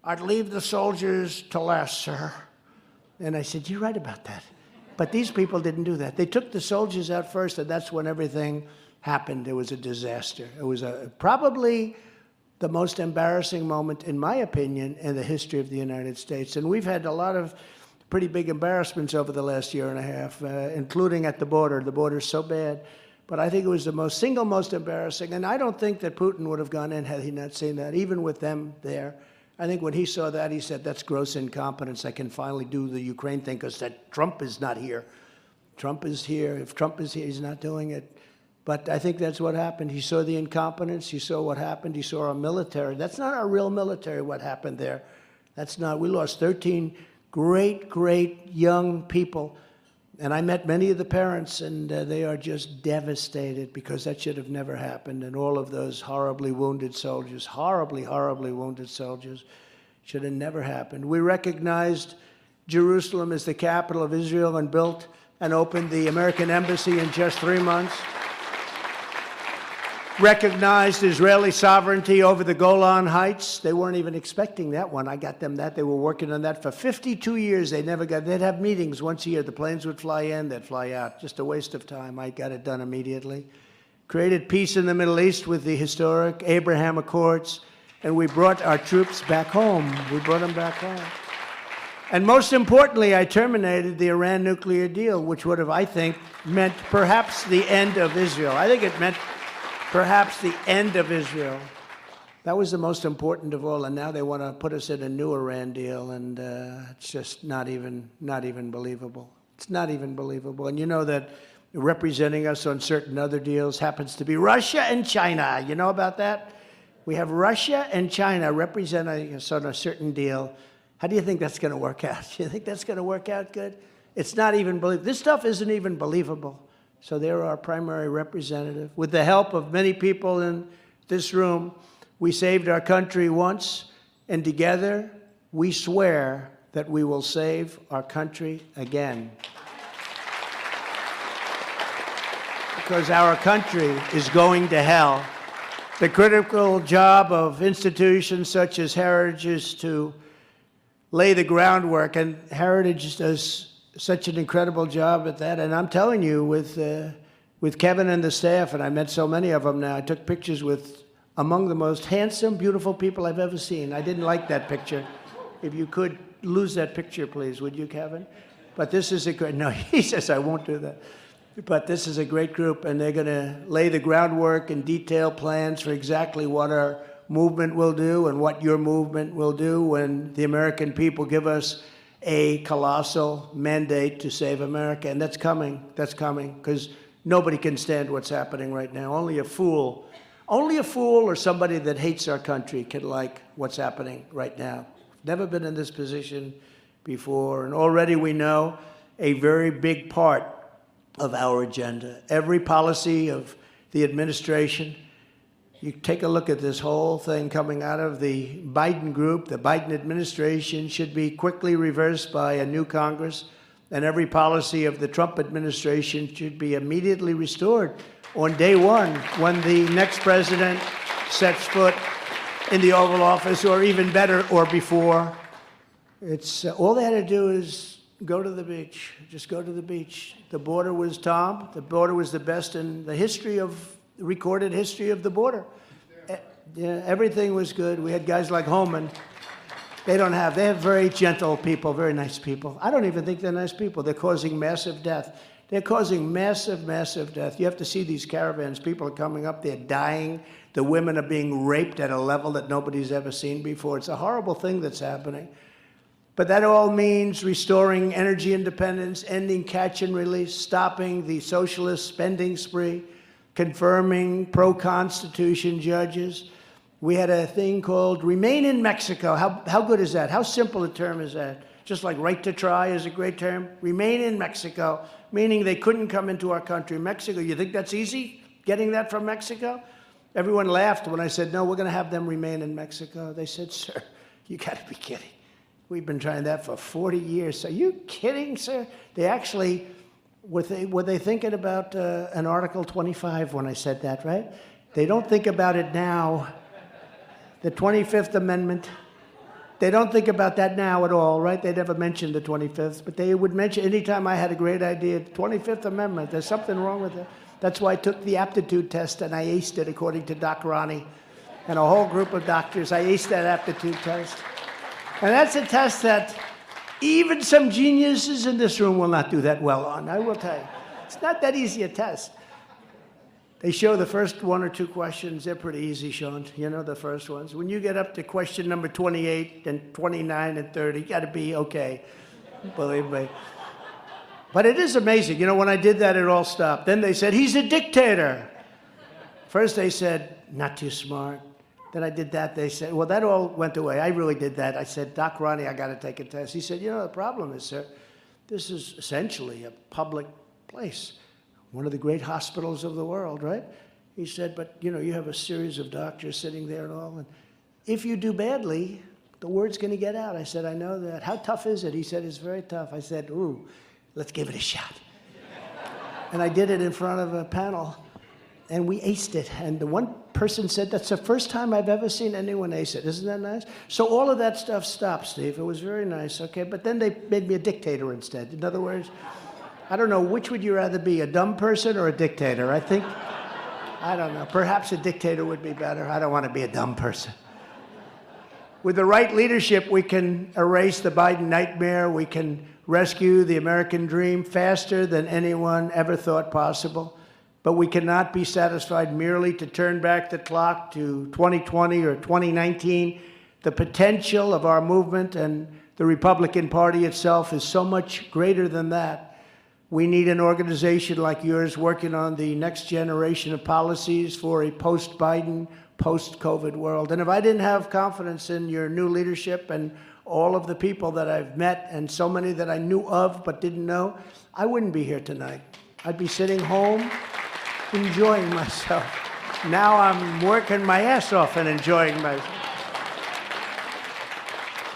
I'd leave the soldiers to last, sir. And I said, you're right about that. But these people didn't do that. They took the soldiers out first, and that's when everything happened. It was a disaster. It was probably the most embarrassing moment, in my opinion, in the history of the United States. And we've had a lot of pretty big embarrassments over the last year and a half, including at the border. The border's so bad. But I think it was the single most embarrassing. And I don't think that Putin would have gone in had he not seen that, even with them there. I think when he saw that, he said, that's gross incompetence. I can finally do the Ukraine thing because that Trump is not here. Trump is here. If Trump is here, he's not doing it. But I think that's what happened. He saw the incompetence. He saw what happened. He saw our military. That's not our real military, what happened there. That's not. We lost 13 great, great young people. And I met many of the parents, and they are just devastated because that should have never happened. And all of those horribly wounded soldiers, horribly, horribly wounded soldiers, should have never happened. We recognized Jerusalem as the capital of Israel and built and opened the American embassy in just 3 months. Recognized Israeli sovereignty over the Golan Heights. They weren't even expecting that one. I got them that. They were working on that for 52 years. They never got, they'd have meetings once a year. The planes would fly in, they'd fly out. Just a waste of time. I got it done immediately. Created peace in the Middle East with the historic Abraham Accords, and we brought our troops back home. We brought them back home. And most importantly, I terminated the Iran nuclear deal, which would have, I think, meant perhaps the end of Israel. I think it meant perhaps the end of Israel. That was the most important of all, and now they want to put us in a new Iran deal, and it's just not even believable. It's not even believable. And you know that representing us on certain other deals happens to be Russia and China. You know about that? We have Russia and China representing us on a certain deal. How do you think that's going to work out? Do you think that's going to work out good? It's not even believable. This stuff isn't even believable. So they're our primary representative. With the help of many people in this room, we saved our country once, and together we swear that we will save our country again. Because our country is going to hell. The critical job of institutions such as Heritage is to lay the groundwork, and Heritage does such an incredible job at that. And I'm telling you, with Kevin and the staff, and I met so many of them now, I took pictures with among the most handsome, beautiful people I've ever seen. I didn't like that picture. If you could lose that picture, please, would you, Kevin? But this is a great, no, he says I won't do that. But this is a great group, and they're going to lay the groundwork and detail plans for exactly what our movement will do and what your movement will do when the American people give us a colossal mandate to save America. And that's coming, because nobody can stand what's happening right now. Only a fool or somebody that hates our country can like what's happening right now. Never been in this position before, and already we know a very big part of our agenda. Every policy of the administration, you take a look at this whole thing coming out of the Biden group. The Biden administration should be quickly reversed by a new Congress, and every policy of the Trump administration should be immediately restored on day one when the next president sets foot in the Oval Office, or even better, or before. It's all they had to do is go to the beach. Just go to the beach. The border was Tom. The border was the best in the recorded history of the border. Yeah, everything was good. We had guys like Holman. They have very gentle people, very nice people. I don't even think they're nice people. They're causing massive death. They're causing massive, massive death. You have to see these caravans. People are coming up. They're dying. The women are being raped at a level that nobody's ever seen before. It's a horrible thing that's happening. But that all means restoring energy independence, ending catch and release, stopping the socialist spending spree, confirming pro-Constitution judges. We had a thing called Remain in Mexico. How good is that? How simple a term is that? Just like right to try is a great term. Remain in Mexico, meaning they couldn't come into our country. Mexico, you think that's easy, getting that from Mexico? Everyone laughed when I said, no, we're going to have them remain in Mexico. They said, sir, you got to be kidding. We've been trying that for 40 years. Are you kidding, sir? They actually, were they thinking about an Article 25 when I said that, right? They don't think about it now. The 25th Amendment, they don't think about that now at all, right? They never mentioned the 25th, but they would mention anytime I had a great idea, 25th Amendment, there's something wrong with it. That's why I took the aptitude test and I aced it, according to Doc Ronnie and a whole group of doctors. I aced that aptitude test. And that's a test that even some geniuses in this room will not do that well on, I will tell you. It's not that easy a test. They show the first one or two questions. They're pretty easy, Sean. You know the first ones. When you get up to question number 28 and 29 and 30, you got to be okay, believe me. But it is amazing. You know, when I did that, it all stopped. Then they said, he's a dictator. First they said, not too smart. Then I did that. They said, well, that all went away. I really did that. I said, Doc Ronnie, I got to take a test. He said, you know, the problem is, sir, this is essentially a public place, one of the great hospitals of the world, right? He said, but, you know, you have a series of doctors sitting there and all, and if you do badly, the word's going to get out. I said, I know that. How tough is it? He said, it's very tough. I said, ooh, let's give it a shot. And I did it in front of a panel, and we aced it. And the one person said, that's the first time I've ever seen anyone ace it. Isn't that nice? So all of that stuff stopped, Steve. It was very nice, okay? But then they made me a dictator instead. In other words, I don't know, which would you rather be, a dumb person or a dictator? I think, I don't know, perhaps a dictator would be better. I don't want to be a dumb person. With the right leadership, we can erase the Biden nightmare. We can rescue the American dream faster than anyone ever thought possible. But we cannot be satisfied merely to turn back the clock to 2020 or 2019. The potential of our movement and the Republican Party itself is so much greater than that. We need an organization like yours working on the next generation of policies for a post-Biden, post-COVID world. And if I didn't have confidence in your new leadership and all of the people that I've met and so many that I knew of but didn't know, I wouldn't be here tonight. I'd be sitting home enjoying myself. Now I'm working my ass off and enjoying myself.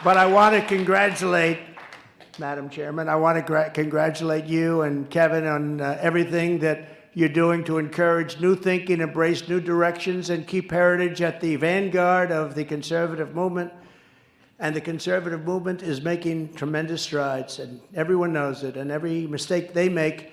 But I want to congratulate, Madam Chairman, I want to congratulate you and Kevin on everything that you're doing to encourage new thinking, embrace new directions, and keep heritage at the vanguard of the conservative movement. And the conservative movement is making tremendous strides, and everyone knows it. And every mistake they make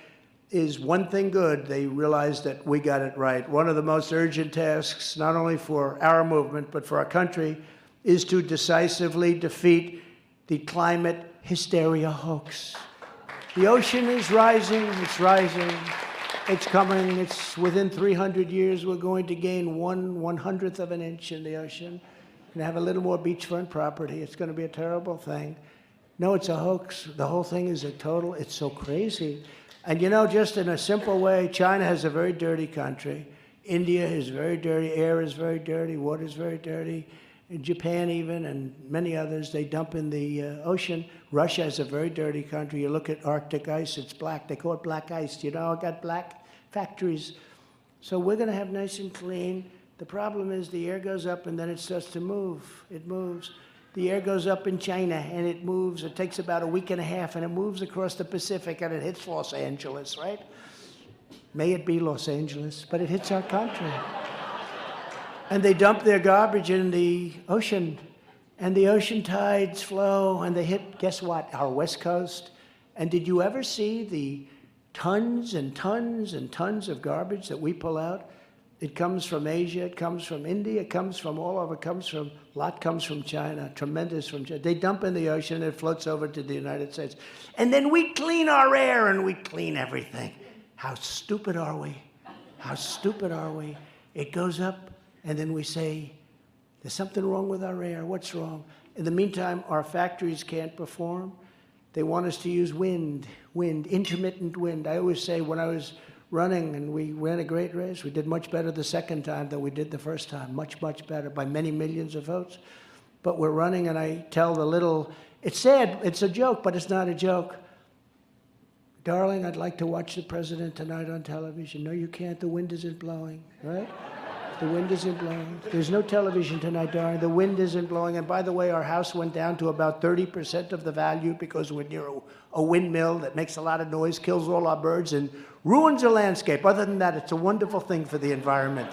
is one thing good. They realize that we got it right. One of the most urgent tasks, not only for our movement, but for our country, is to decisively defeat the climate hysteria hoax. The ocean is rising, it's rising. It's coming. It's within 300 years, we're going to gain 1/100th of an inch in the ocean and have a little more beachfront property. It's going to be a terrible thing. No, it's a hoax. The whole thing is it's so crazy. And you know, just in a simple way, China has a very dirty country. India is very dirty. Air is very dirty. Water is very dirty. In Japan even, and many others, they dump in the ocean. Russia is a very dirty country. You look at Arctic ice, it's black. They call it black ice. You know, I got black factories. So we're going to have nice and clean. The problem is the air goes up and then it starts to move. It moves. The air goes up in China and it moves. It takes about a week and a half and it moves across the Pacific and it hits Los Angeles, right? May it be Los Angeles, but it hits our country. And they dump their garbage in the ocean, and the ocean tides flow, and they hit, guess what, our West Coast. And did you ever see the tons and tons and tons of garbage that we pull out? It comes from Asia, it comes from India, it comes from all over, a lot comes from China, tremendous from China. They dump in the ocean, and it floats over to the United States. And then we clean our air, and we clean everything. How stupid are we? How stupid are we? It goes up. And then we say, there's something wrong with our air. What's wrong? In the meantime, our factories can't perform. They want us to use wind, intermittent wind. I always say when I was running and we ran a great race, we did much better the second time than we did the first time. Much, much better by many millions of votes. But we're running and I tell the little, it's sad, it's a joke, but it's not a joke. Darling, I'd like to watch the president tonight on television. No, you can't. The wind isn't blowing, right? The wind isn't blowing. There's no television tonight, darling. The wind isn't blowing. And by the way, our house went down to about 30% of the value because we're near a windmill that makes a lot of noise, kills all our birds, and ruins the landscape. Other than that, it's a wonderful thing for the environment.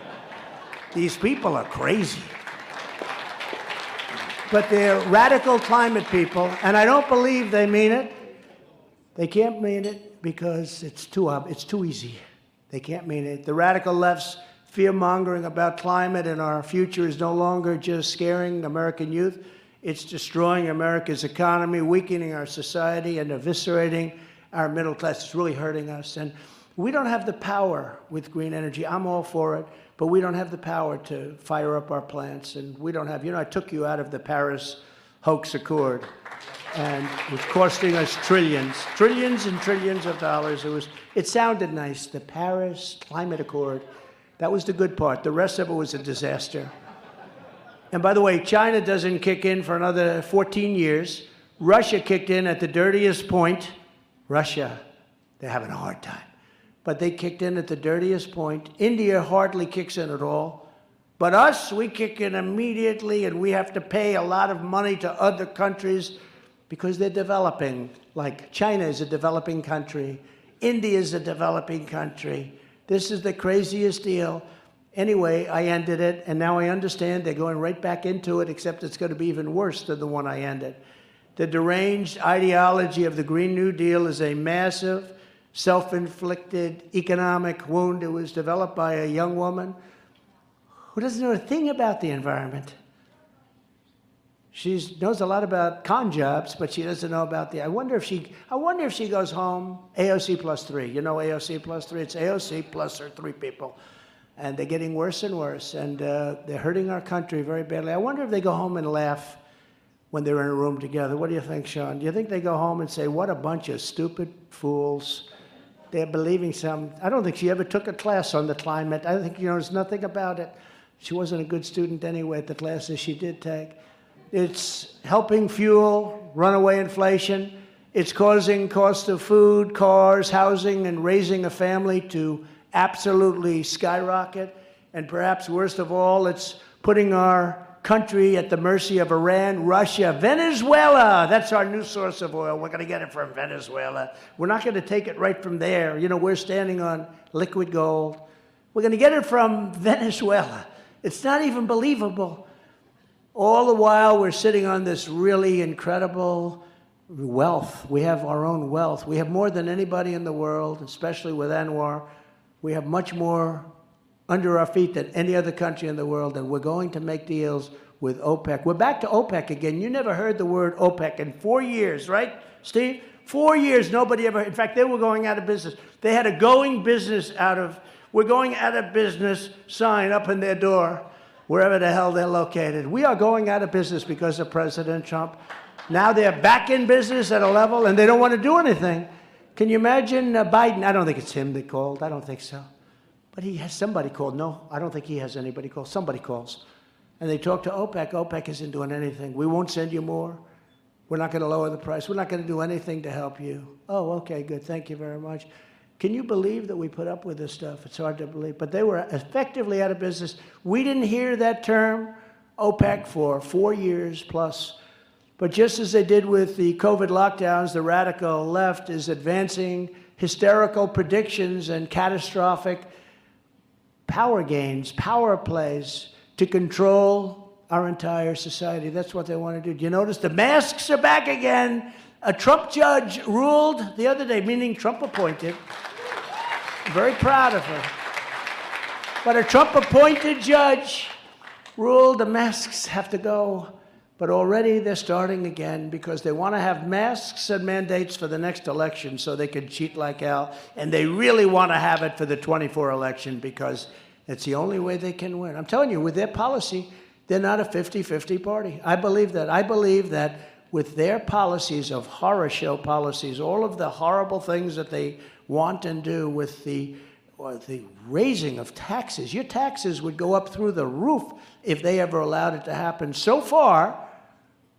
These people are crazy. But they're radical climate people, and I don't believe they mean it. They can't mean it because it's too easy. They can't mean it. The radical left's fear-mongering about climate and our future is no longer just scaring American youth. It's destroying America's economy, weakening our society, and eviscerating our middle class. It's really hurting us. And we don't have the power with green energy. I'm all for it, but we don't have the power to fire up our plants. And we don't have, you know, I took you out of the Paris hoax accord. and it was costing us trillions and trillions of dollars. It sounded nice, the Paris Climate Accord. That was the good part. The rest of it was a disaster. And by the way, China doesn't kick in for another 14 years. Russia kicked in at the dirtiest point. Russia, they're having a hard time. But they kicked in at the dirtiest point. India hardly kicks in at all. But us, we kick in immediately, and we have to pay a lot of money to other countries because they're developing. Like China is a developing country. India is a developing country. This is the craziest deal. Anyway, I ended it, and now I understand they're going right back into it, except it's going to be even worse than the one I ended. The deranged ideology of the Green New Deal is a massive, self-inflicted economic wound. It was developed by a young woman who doesn't know a thing about the environment. She knows a lot about con jobs, but she doesn't know about I wonder if she goes home, AOC plus 3. You know AOC plus 3? It's AOC plus her 3 people. And they're getting worse and worse, and they're hurting our country very badly. I wonder if they go home and laugh when they're in a room together. What do you think, Sean? Do you think they go home and say, what a bunch of stupid fools? They're believing I don't think she ever took a class on the climate. I think she knows nothing about it. She wasn't a good student anyway at the classes she did take. It's helping fuel runaway inflation. It's causing cost of food, cars, housing, and raising a family to absolutely skyrocket. And perhaps worst of all, it's putting our country at the mercy of Iran, Russia, Venezuela. That's our new source of oil. We're going to get it from Venezuela. We're not going to take it right from there. You know, we're standing on liquid gold. We're going to get it from Venezuela. It's not even believable. All the while, we're sitting on this really incredible wealth. We have our own wealth. We have more than anybody in the world, especially with Anwar. We have much more under our feet than any other country in the world, and we're going to make deals with OPEC. We're back to OPEC again. You never heard the word OPEC in 4 years, right, Steve? 4 years, nobody ever. In fact, they were going out of business. They had a we're going out of business sign up in their door, wherever the hell they're located. We are going out of business because of President Trump. Now they're back in business at a level, and they don't want to do anything. Can you imagine Biden? I don't think it's him that called. I don't think so. But he has somebody called. No, I don't think he has anybody called. Somebody calls. And they talk to OPEC. OPEC isn't doing anything. We won't send you more. We're not going to lower the price. We're not going to do anything to help you. Oh, okay, good. Thank you very much. Can you believe that we put up with this stuff? It's hard to believe. But they were effectively out of business. We didn't hear that term, OPEC, for 4 years plus. But just as they did with the COVID lockdowns, the radical left is advancing hysterical predictions and catastrophic power gains, power plays to control our entire society. That's what they want to do. Do you notice the masks are back again? A Trump judge ruled the other day, meaning Trump appointed. I'm very proud of her. But a Trump appointed judge ruled the masks have to go. But already they're starting again because they want to have masks and mandates for the next election so they can cheat like hell. And they really want to have it for the 24 election because it's the only way they can win. I'm telling you, with their policy, they're not a 50-50 party. I believe that. I believe that with their policies of horror show policies, all of the horrible things that they want and do with the raising of taxes, your taxes would go up through the roof if they ever allowed it to happen. So far,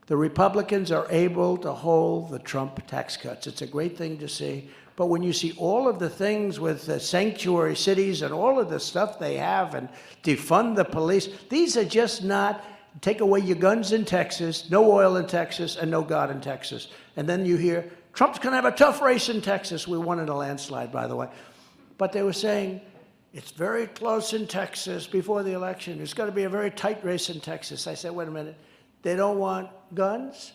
the Republicans are able to hold the Trump tax cuts. It's a great thing to see. But when you see all of the things with the sanctuary cities and all of the stuff they have and defund the police, these are just not take away your guns in Texas, no oil in Texas, and no God in Texas. And then you hear, Trump's going to have a tough race in Texas. We won in a landslide, by the way. But they were saying, it's very close in Texas before the election. It's going to be a very tight race in Texas. I said, wait a minute. They don't want guns,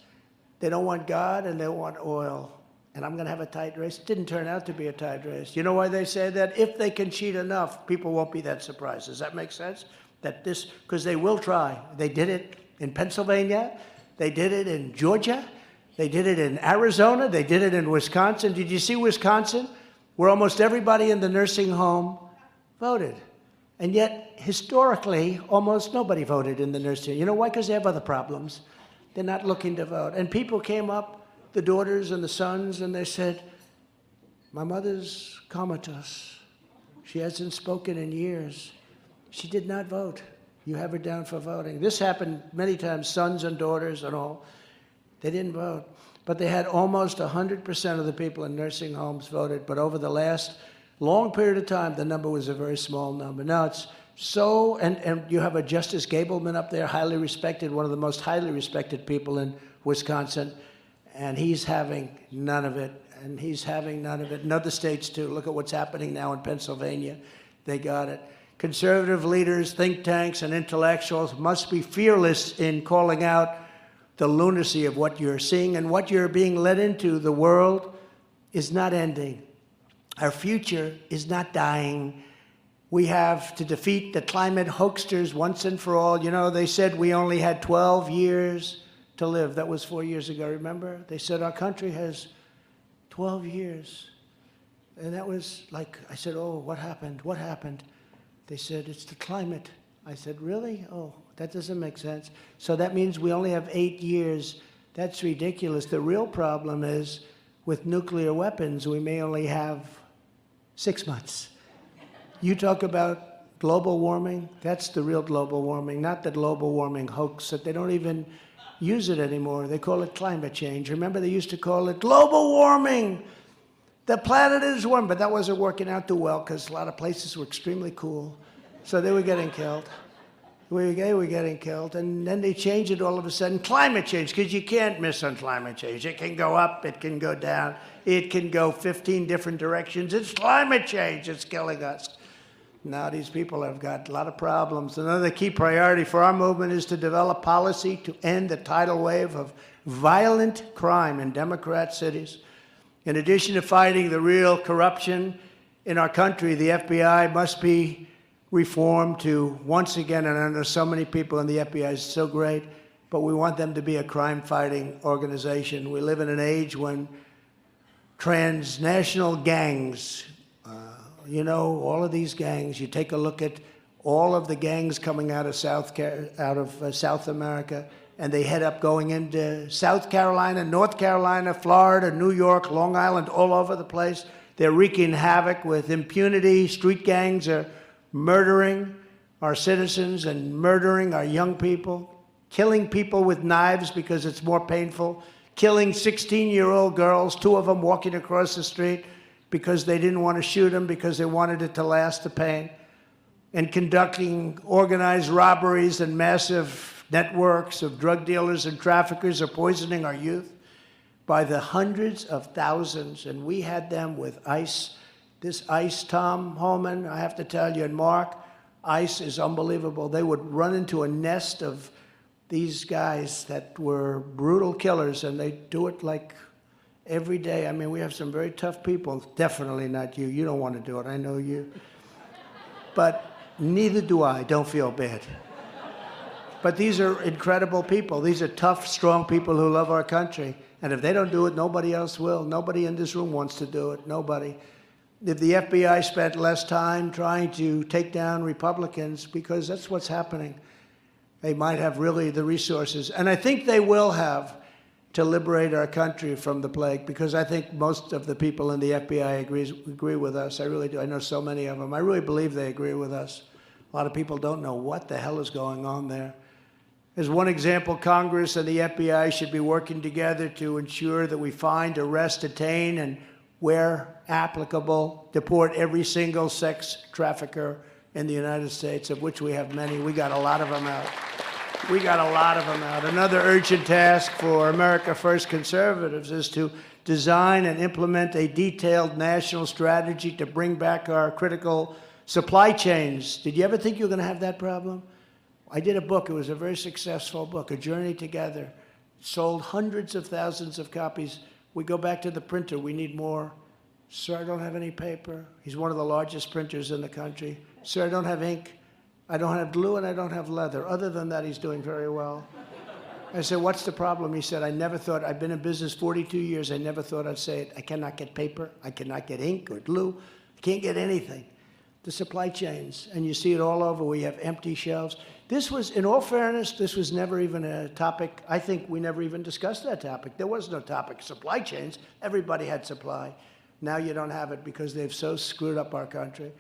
they don't want God, and they want oil. And I'm going to have a tight race. It didn't turn out to be a tight race. You know why they say that? If they can cheat enough, people won't be that surprised. Does that make sense? Because they will try. They did it in Pennsylvania. They did it in Georgia. They did it in Arizona. They did it in Wisconsin. Did you see Wisconsin? Where almost everybody in the nursing home voted. And yet, historically, almost nobody voted in the nursing home. You know why? Because they have other problems. They're not looking to vote. And people came up the daughters and the sons, and they said, my mother's comatose. She hasn't spoken in years. She did not vote. You have her down for voting. This happened many times, sons and daughters and all. They didn't vote. But they had almost 100% of the people in nursing homes voted. But over the last long period of time, the number was a very small number. Now it's so, and you have a Justice Gableman up there, highly respected, one of the most highly respected people in Wisconsin, and he's having none of it, and he's having none of it in other states too. Look at what's happening now in Pennsylvania. They got it. Conservative leaders, think tanks, and intellectuals must be fearless in calling out the lunacy of what you're seeing and what you're being led into. The world is not ending. Our future is not dying. We have to defeat the climate hoaxers once and for all. You know, they said we only had 12 years to live. That was 4 years ago, remember? They said our country has 12 years. And that was like, I said, oh, what happened? What happened? They said, it's the climate. I said, really? Oh, that doesn't make sense. So that means we only have 8 years. That's ridiculous. The real problem is with nuclear weapons, we may only have 6 months. You talk about global warming, that's the real global warming, not the global warming hoax that they don't even use it anymore. They call it climate change. Remember, they used to call it global warming. The planet is warm, but that wasn't working out too well because a lot of places were extremely cool. So they were getting killed. They were getting killed. And then they changed it all of a sudden, climate change, because you can't miss on climate change. It can go up, it can go down, it can go 15 different directions. It's climate change, it's killing us. Now these people have got a lot of problems. Another key priority for our movement is to develop policy to end the tidal wave of violent crime in Democrat cities. In addition to fighting the real corruption in our country, the FBI must be reformed to, once again, and I know so many people in the FBI is so great, but we want them to be a crime-fighting organization. We live in an age when transnational gangs, you know, all of these gangs, you take a look at all of the gangs coming out of South America, and they head up going into South Carolina, North Carolina, Florida, New York, Long Island, all over the place. They're wreaking havoc with impunity. Street gangs are murdering our citizens and murdering our young people, killing people with knives because it's more painful, killing 16-year-old girls, 2 of them walking across the street because they didn't want to shoot them because they wanted it to last the pain, and conducting organized robberies and massive networks of drug dealers and traffickers are poisoning our youth by the hundreds of thousands. And we had them with ICE. This ICE, Tom Homan, I have to tell you, and Mark, ICE is unbelievable. They would run into a nest of these guys that were brutal killers, and they do it like every day. I mean, we have some very tough people. Definitely not you. You don't want to do it. I know you. But neither do I. Don't feel bad. But these are incredible people. These are tough, strong people who love our country. And if they don't do it, nobody else will. Nobody in this room wants to do it. Nobody. If the FBI spent less time trying to take down Republicans, because that's what's happening, they might have really the resources. And I think they will have to liberate our country from the plague, because I think most of the people in the FBI agree with us. I really do. I know so many of them. I really believe they agree with us. A lot of people don't know what the hell is going on there. As one example, Congress and the FBI should be working together to ensure that we find, arrest, detain, and where applicable, deport every single sex trafficker in the United States, of which we have many. We got a lot of them out. We got a lot of them out. Another urgent task for America First conservatives is to design and implement a detailed national strategy to bring back our critical supply chains. Did you ever think you were going to have that problem? I did a book. It was a very successful book, A Journey Together. Sold hundreds of thousands of copies. We go back to the printer. We need more. Sir, I don't have any paper. He's one of the largest printers in the country. Sir, I don't have ink. I don't have glue, and I don't have leather. Other than that, he's doing very well. I said, what's the problem? He said, I never thought, I've been in business 42 years. I never thought I'd say it. I cannot get paper. I cannot get ink or glue. I can't get anything. The supply chains, and you see it all over. We have empty shelves. This was, in all fairness, this was never even a topic. I think we never even discussed that topic. There was no topic. Supply chains, everybody had supply. Now you don't have it because they've so screwed up our country.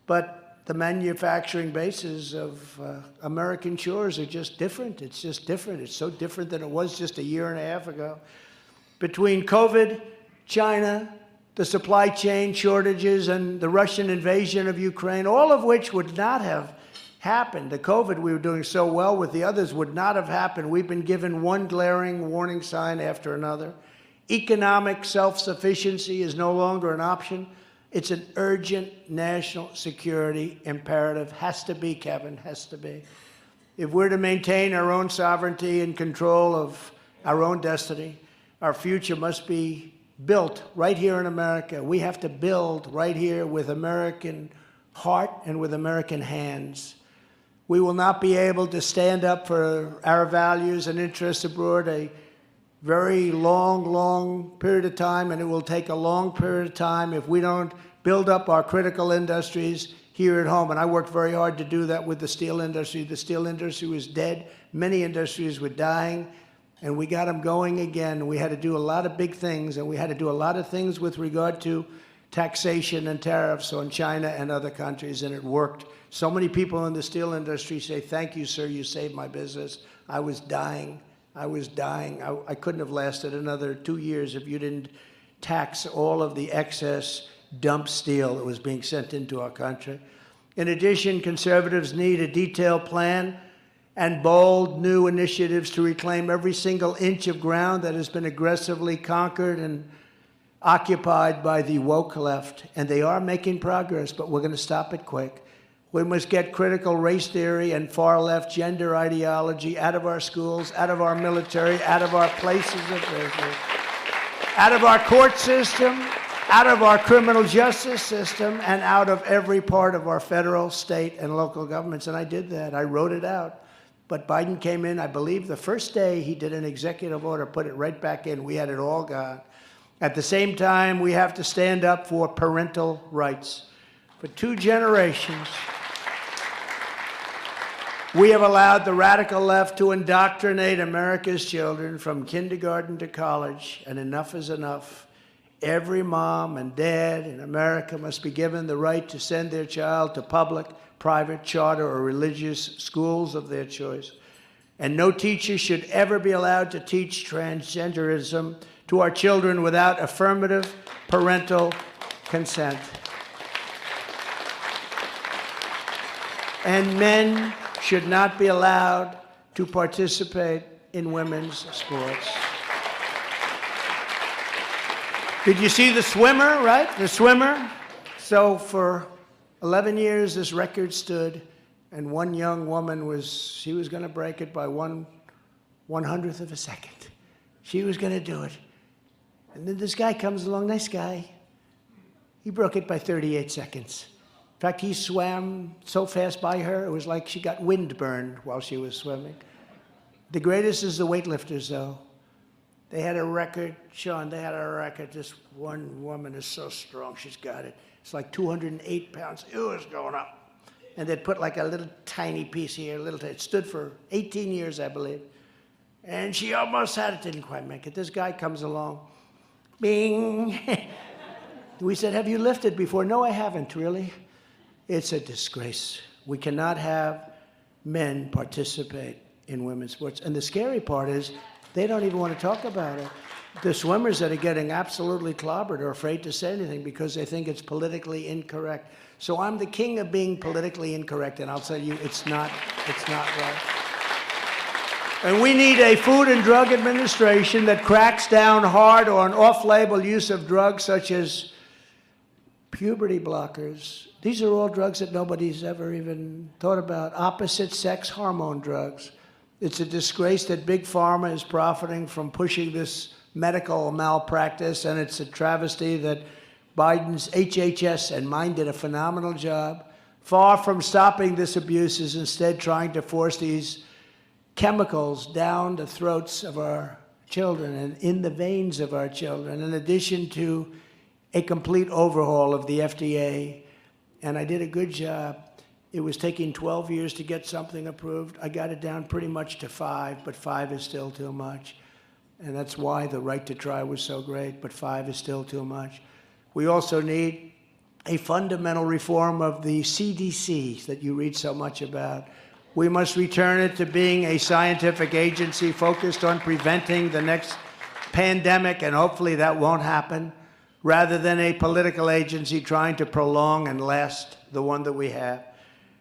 But the manufacturing bases of American shores are just different. It's just different. It's so different than it was just a year and a half ago. Between COVID, China, the supply chain shortages, and the Russian invasion of Ukraine, all of which would not have happened. The COVID we were doing so well with, the others would not have happened. We've been given one glaring warning sign after another. Economic self-sufficiency is no longer an option. It's an urgent national security imperative. Has to be, Kevin, has to be. If we're to maintain our own sovereignty and control of our own destiny, our future must be built right here in America. We have to build right here with American heart and with American hands. We will not be able to stand up for our values and interests abroad a very long period of time, and it will take a long period of time if we don't build up our critical industries here at home. And I worked very hard to do that with the steel industry. The steel industry was dead. Many industries were dying, and we got them going again. We had to do a lot of big things, and we had to do a lot of things with regard to taxation and tariffs on China and other countries, and it worked. So many people in the steel industry say, "Thank you, sir, you saved my business. I was dying. I was dying. I couldn't have lasted another 2 years if you didn't tax all of the excess dump steel that was being sent into our country." In addition, conservatives need a detailed plan and bold new initiatives to reclaim every single inch of ground that has been aggressively conquered and occupied by the woke left. And they are making progress, but we're going to stop it quick. We must get critical race theory and far-left gender ideology out of our schools, out of our military, out of our places of business, out of our court system, out of our criminal justice system, and out of every part of our federal, state, and local governments. And I did that. I wrote it out. But Biden came in, I believe, the first day he did an executive order, put it right back in. We had it all gone. At the same time, we have to stand up for parental rights. For 2 generations, we have allowed the radical left to indoctrinate America's children from kindergarten to college, and enough is enough. Every mom and dad in America must be given the right to send their child to public, private, charter, or religious schools of their choice. And no teacher should ever be allowed to teach transgenderism to our children without affirmative parental consent. And men should not be allowed to participate in women's sports. Did you see the swimmer, right? The swimmer? So for 11 years, this record stood, and one young woman she was going to break it by 1/100th of a second. She was going to do it. And then this guy comes along, nice guy. He broke it by 38 seconds. In fact, he swam so fast by her, it was like she got windburned while she was swimming. The greatest is the weightlifters, though. They had a record, Sean, they had a record. This one woman is so strong, she's got it. It's like 208 pounds. It was going up. And they'd put like a little tiny piece here, it stood for 18 years, I believe. And she almost had it, didn't quite make it. This guy comes along, bing. We said, "Have you lifted before?" "No, I haven't, really." It's a disgrace. We cannot have men participate in women's sports. And the scary part is they don't even want to talk about it. The swimmers that are getting absolutely clobbered are afraid to say anything because they think it's politically incorrect. So I'm the king of being politically incorrect, and I'll tell you, it's not right. And we need a Food and Drug Administration that cracks down hard on off-label use of drugs such as puberty blockers. These are all drugs that nobody's ever even thought about. Opposite-sex hormone drugs. It's a disgrace that Big Pharma is profiting from pushing this medical malpractice, and it's a travesty that Biden's HHS and mine did a phenomenal job. Far from stopping this abuse, is instead trying to force these chemicals down the throats of our children and in the veins of our children, in addition to a complete overhaul of the FDA. And I did a good job. It was taking 12 years to get something approved. I got it down pretty much to 5, but 5 is still too much. And that's why the right to try was so great, but 5 is still too much. We also need a fundamental reform of the CDC that you read so much about. We must return it to being a scientific agency focused on preventing the next pandemic, and hopefully that won't happen, rather than a political agency trying to prolong and last the one that we have.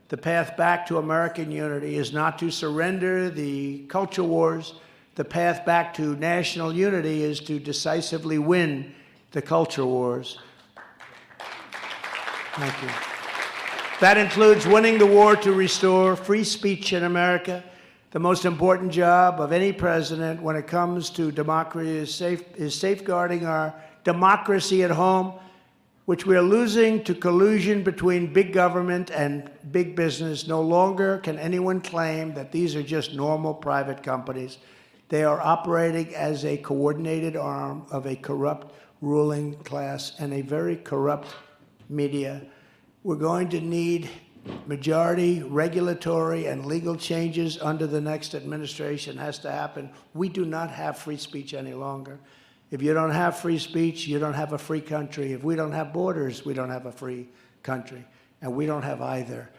The path back to American unity is not to surrender the culture wars. The path back to national unity is to decisively win the culture wars. Thank you. That includes winning the war to restore free speech in America. The most important job of any president when it comes to democracy is safeguarding our democracy at home, which we are losing to collusion between big government and big business. No longer can anyone claim that these are just normal private companies. They are operating as a coordinated arm of a corrupt ruling class and a very corrupt media. We're going to need majority regulatory and legal changes under the next administration. Has to happen. We do not have free speech any longer. If you don't have free speech, you don't have a free country. If we don't have borders, we don't have a free country. And we don't have either.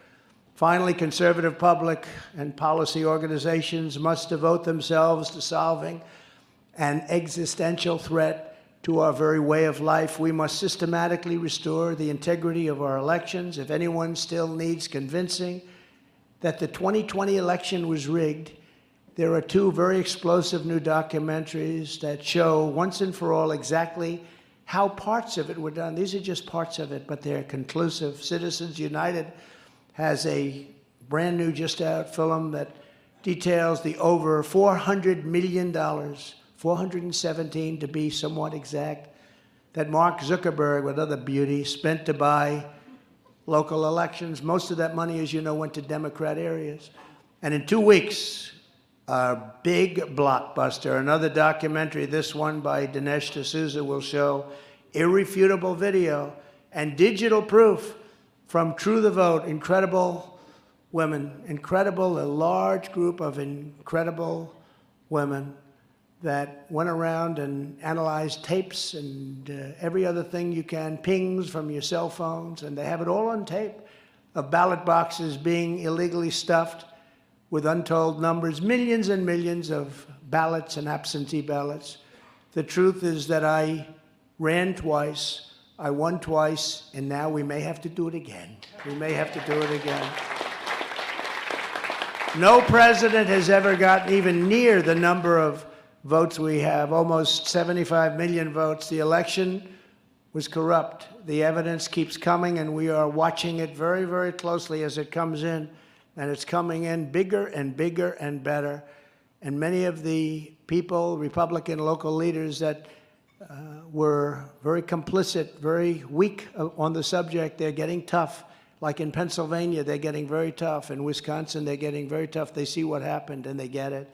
Finally, conservative public and policy organizations must devote themselves to solving an existential threat to our very way of life. We must systematically restore the integrity of our elections. If anyone still needs convincing that the 2020 election was rigged, there are 2 very explosive new documentaries that show once and for all exactly how parts of it were done. These are just parts of it, but they're conclusive. Citizens United has a brand new, just out film that details the over $400 million, 417 to be somewhat exact, that Mark Zuckerberg, with other beauty, spent to buy local elections. Most of that money, as you know, went to Democrat areas. And in 2 weeks, a big blockbuster, another documentary, this one by Dinesh D'Souza, will show irrefutable video and digital proof from True the Vote, incredible women, a large group of incredible women that went around and analyzed tapes and every other thing you can, pings from your cell phones, and they have it all on tape of ballot boxes being illegally stuffed with untold numbers, millions and millions of ballots and absentee ballots. The truth is that I ran twice, I won twice, and now we may have to do it again. We may have to do it again. No president has ever gotten even near the number of votes we have, almost 75 million votes. The election was corrupt. The evidence keeps coming, and we are watching it very, very closely as it comes in. And it's coming in bigger and bigger and better. And many of the people, Republican local leaders that were very complicit, very weak on the subject, they're getting tough. Like in Pennsylvania, they're getting very tough. In Wisconsin, they're getting very tough. They see what happened and they get it.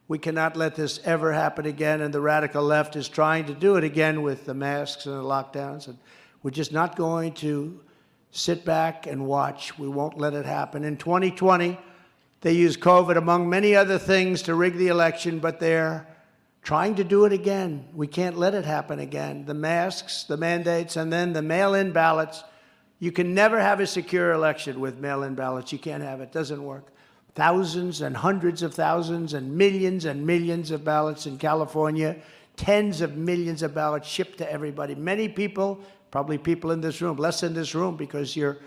We cannot let this ever happen again, and the radical left is trying to do it again with the masks and the lockdowns. And we're just not going to sit back and watch. We won't let it happen. In 2020, they used COVID, among many other things, to rig the election, but they're trying to do it again. We can't let it happen again. The masks, the mandates, and then the mail-in ballots. You can never have a secure election with mail-in ballots. You can't have it. It doesn't work. Thousands and hundreds of thousands and millions of ballots in California, tens of millions of ballots shipped to everybody. Many people, probably people in this room, less in this room because you're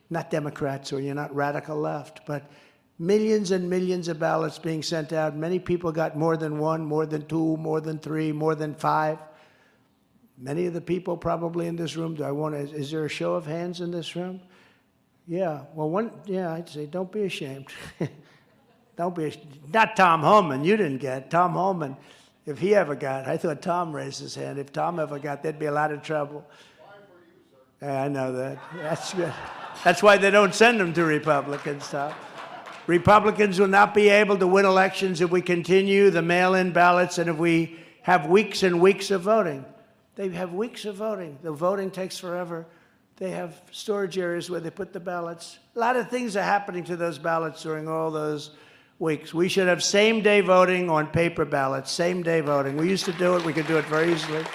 not Democrats or you're not radical left, but millions and millions of ballots being sent out. Many people got more than 1, more than 2, more than 3, more than 5. Many of the people probably in this room, is there a show of hands in this room? Yeah, well, I'd say don't be ashamed. Don't be ashamed. Not Tom Homan, you didn't get. Tom Homan, if he ever got, I thought Tom raised his hand. If Tom ever got, there'd be a lot of trouble. Yeah, I know that. That's good. That's why they don't send them to Republicans, Tom. Republicans will not be able to win elections if we continue the mail-in ballots and if we have weeks and weeks of voting. They have weeks of voting. The voting takes forever. They have storage areas where they put the ballots. A lot of things are happening to those ballots during all those weeks. We should have same-day voting on paper ballots, same-day voting. We used to do it. We could do it very easily.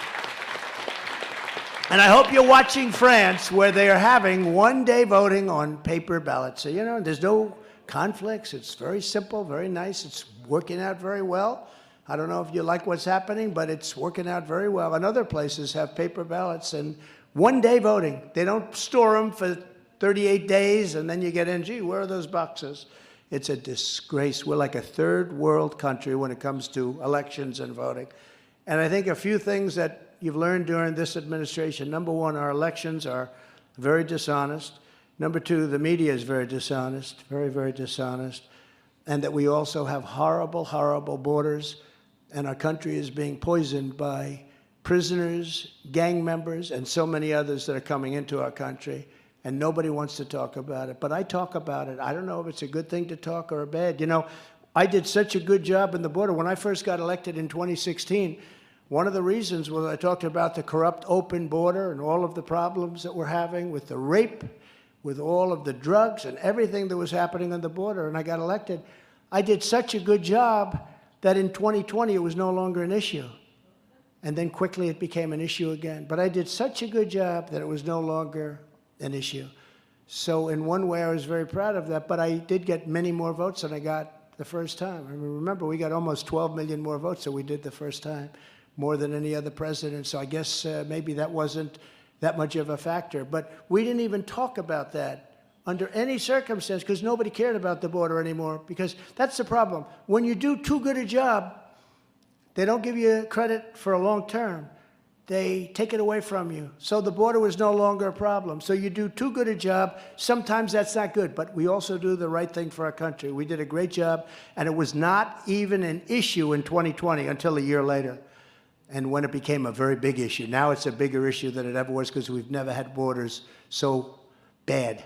And I hope you're watching France, where they are having one-day voting on paper ballots. So, you know, there's no conflicts. It's very simple, very nice. It's working out very well. I don't know if you like what's happening, but it's working out very well. And other places have paper ballots and one-day voting. They don't store them for 38 days, and then you get in, gee, where are those boxes? It's a disgrace. We're like a third world country when it comes to elections and voting. And I think a few things that you've learned during this administration. Number one, our elections are very dishonest. Number two, the media is very dishonest, very, very dishonest. And that we also have horrible, horrible borders, and our country is being poisoned by prisoners, gang members, and so many others that are coming into our country. And nobody wants to talk about it. But I talk about it. I don't know if it's a good thing to talk or a bad. You know, I did such a good job in the border. When I first got elected in 2016, one of the reasons was I talked about the corrupt open border and all of the problems that we're having with the rape, with all of the drugs and everything that was happening on the border, and I got elected. I did such a good job that in 2020 it was no longer an issue. And then quickly it became an issue again. But I did such a good job that it was no longer an issue. So in one way I was very proud of that, but I did get many more votes than I got the first time. I mean, remember, we got almost 12 million more votes than we did the first time, more than any other president. So I guess maybe that wasn't that much of a factor. But we didn't even talk about that under any circumstance because nobody cared about the border anymore, because that's the problem. When you do too good a job, they don't give you credit for a long term. They take it away from you. So the border was no longer a problem. So you do too good a job. Sometimes that's not good, but we also do the right thing for our country. We did a great job, and it was not even an issue in 2020 until a year later, and when it became a very big issue. Now it's a bigger issue than it ever was because we've never had borders so bad.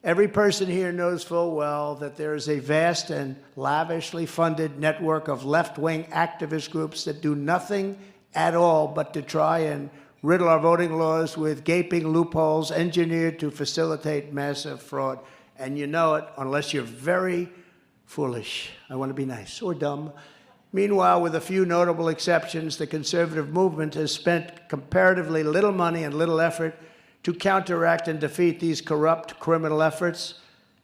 Every person here knows full well that there is a vast and lavishly funded network of left-wing activist groups that do nothing at all but to try and riddle our voting laws with gaping loopholes engineered to facilitate massive fraud. And you know it unless you're very foolish. I want to be nice, or dumb. Meanwhile, with a few notable exceptions, the conservative movement has spent comparatively little money and little effort to counteract and defeat these corrupt criminal efforts,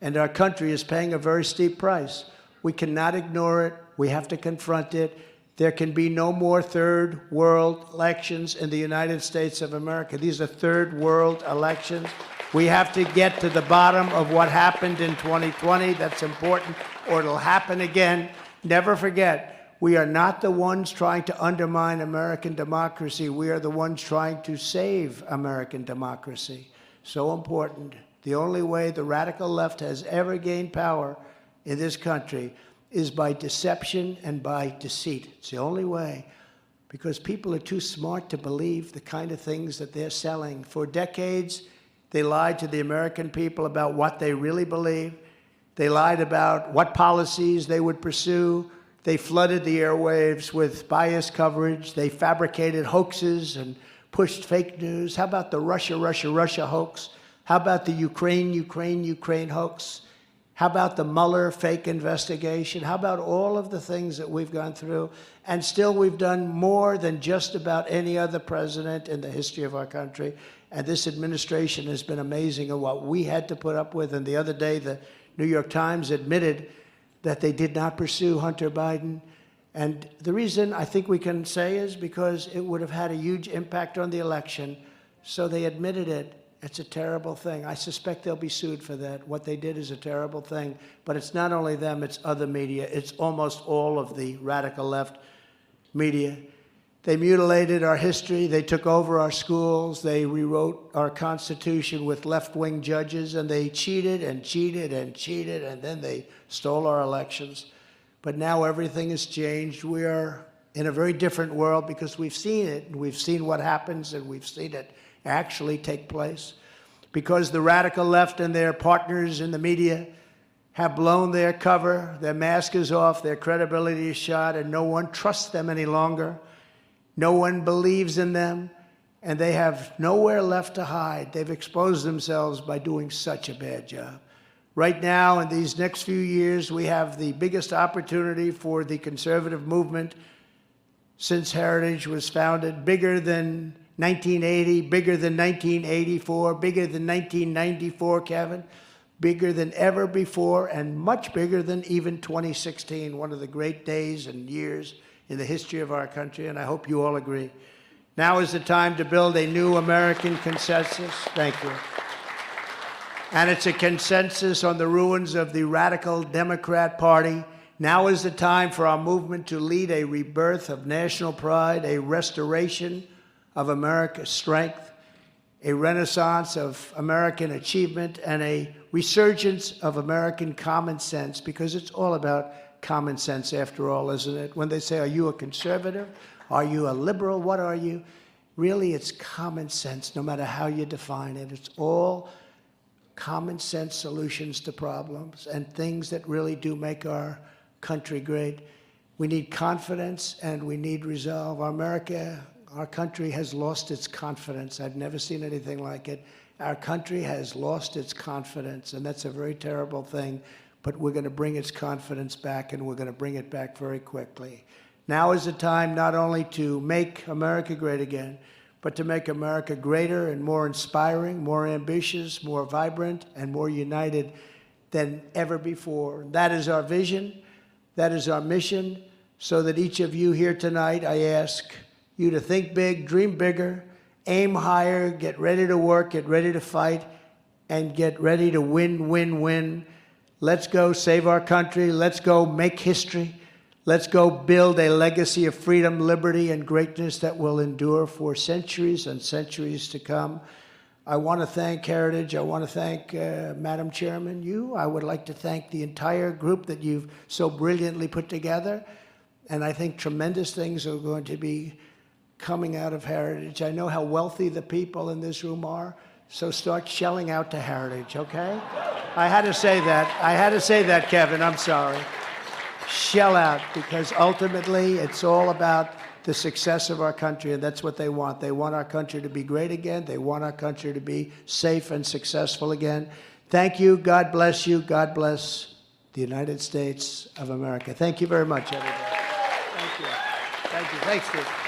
and our country is paying a very steep price. We cannot ignore it. We have to confront it. There can be no more third world elections in the United States of America. These are third world elections. We have to get to the bottom of what happened in 2020. That's important, or it'll happen again. Never forget, we are not the ones trying to undermine American democracy. We are the ones trying to save American democracy. So important. The only way the radical left has ever gained power in this country is by deception and by deceit. It's the only way, because people are too smart to believe the kind of things that they're selling. For decades, they lied to the American people about what they really believe. They lied about what policies they would pursue. They flooded the airwaves with biased coverage. They fabricated hoaxes and pushed fake news. How about the Russia hoax? How about the Ukraine hoax? How about the Mueller fake investigation? How about all of the things that we've gone through? And still, we've done more than just about any other president in the history of our country. And this administration has been amazing at what we had to put up with. And the other day, the New York Times admitted that they did not pursue Hunter Biden. And the reason I think we can say is because it would have had a huge impact on the election. So they admitted it. It's a terrible thing. I suspect they'll be sued for that. What they did is a terrible thing. But it's not only them, it's other media. It's almost all of the radical left media. They mutilated our history. They took over our schools. They rewrote our Constitution with left-wing judges, and they cheated and cheated and cheated, and then they stole our elections. But now everything has changed. We are in a very different world because we've seen it, and we've seen what happens, and we've seen it actually take place. Because the radical left and their partners in the media have blown their cover, their mask is off, their credibility is shot, and no one trusts them any longer. No one believes in them. and they have nowhere left to hide. They've exposed themselves by doing such a bad job. Right now, in these next few years, we have the biggest opportunity for the conservative movement since Heritage was founded, bigger than 1980, bigger than 1984, bigger than 1994, Kevin, bigger than ever before, and much bigger than even 2016, one of the great days and years in the history of our country, and I hope you all agree. Now is the time to build a new American consensus. Thank you. And it's a consensus on the ruins of the radical Democrat Party. Now is the time for our movement to lead a rebirth of national pride, a restoration of America's strength, a renaissance of American achievement, and a resurgence of American common sense, because it's all about common sense after all, isn't it? When they say, are you a conservative? Are you a liberal? What are you? Really, it's common sense, no matter how you define it. It's all common sense solutions to problems and things that really do make our country great. We need confidence and we need resolve. Our country has lost its confidence. I've never seen anything like it. Our country has lost its confidence, and that's a very terrible thing, but we're going to bring its confidence back, and we're going to bring it back very quickly. Now is the time not only to make America great again, but to make America greater and more inspiring, more ambitious, more vibrant, and more united than ever before. That is our vision. That is our mission. So that each of you here tonight, I ask you to think big, dream bigger, aim higher, get ready to work, get ready to fight, and get ready to win, win, win. Let's go save our country. Let's go make history. Let's go build a legacy of freedom, liberty, and greatness that will endure for centuries and centuries to come. I want to thank Heritage. I want to thank Madam Chairman, you. I would like to thank the entire group that you've so brilliantly put together. And I think tremendous things are going to be coming out of Heritage. I know how wealthy the people in this room are, so start shelling out to Heritage, okay? I had to say that. I had to say that, Kevin. I'm sorry. Shell out, because ultimately it's all about the success of our country, and that's what they want. They want our country to be great again. They want our country to be safe and successful again. Thank you. God bless you. God bless the United States of America. Thank you very much, everybody. Thank you. Thank you. Thanks, Steve.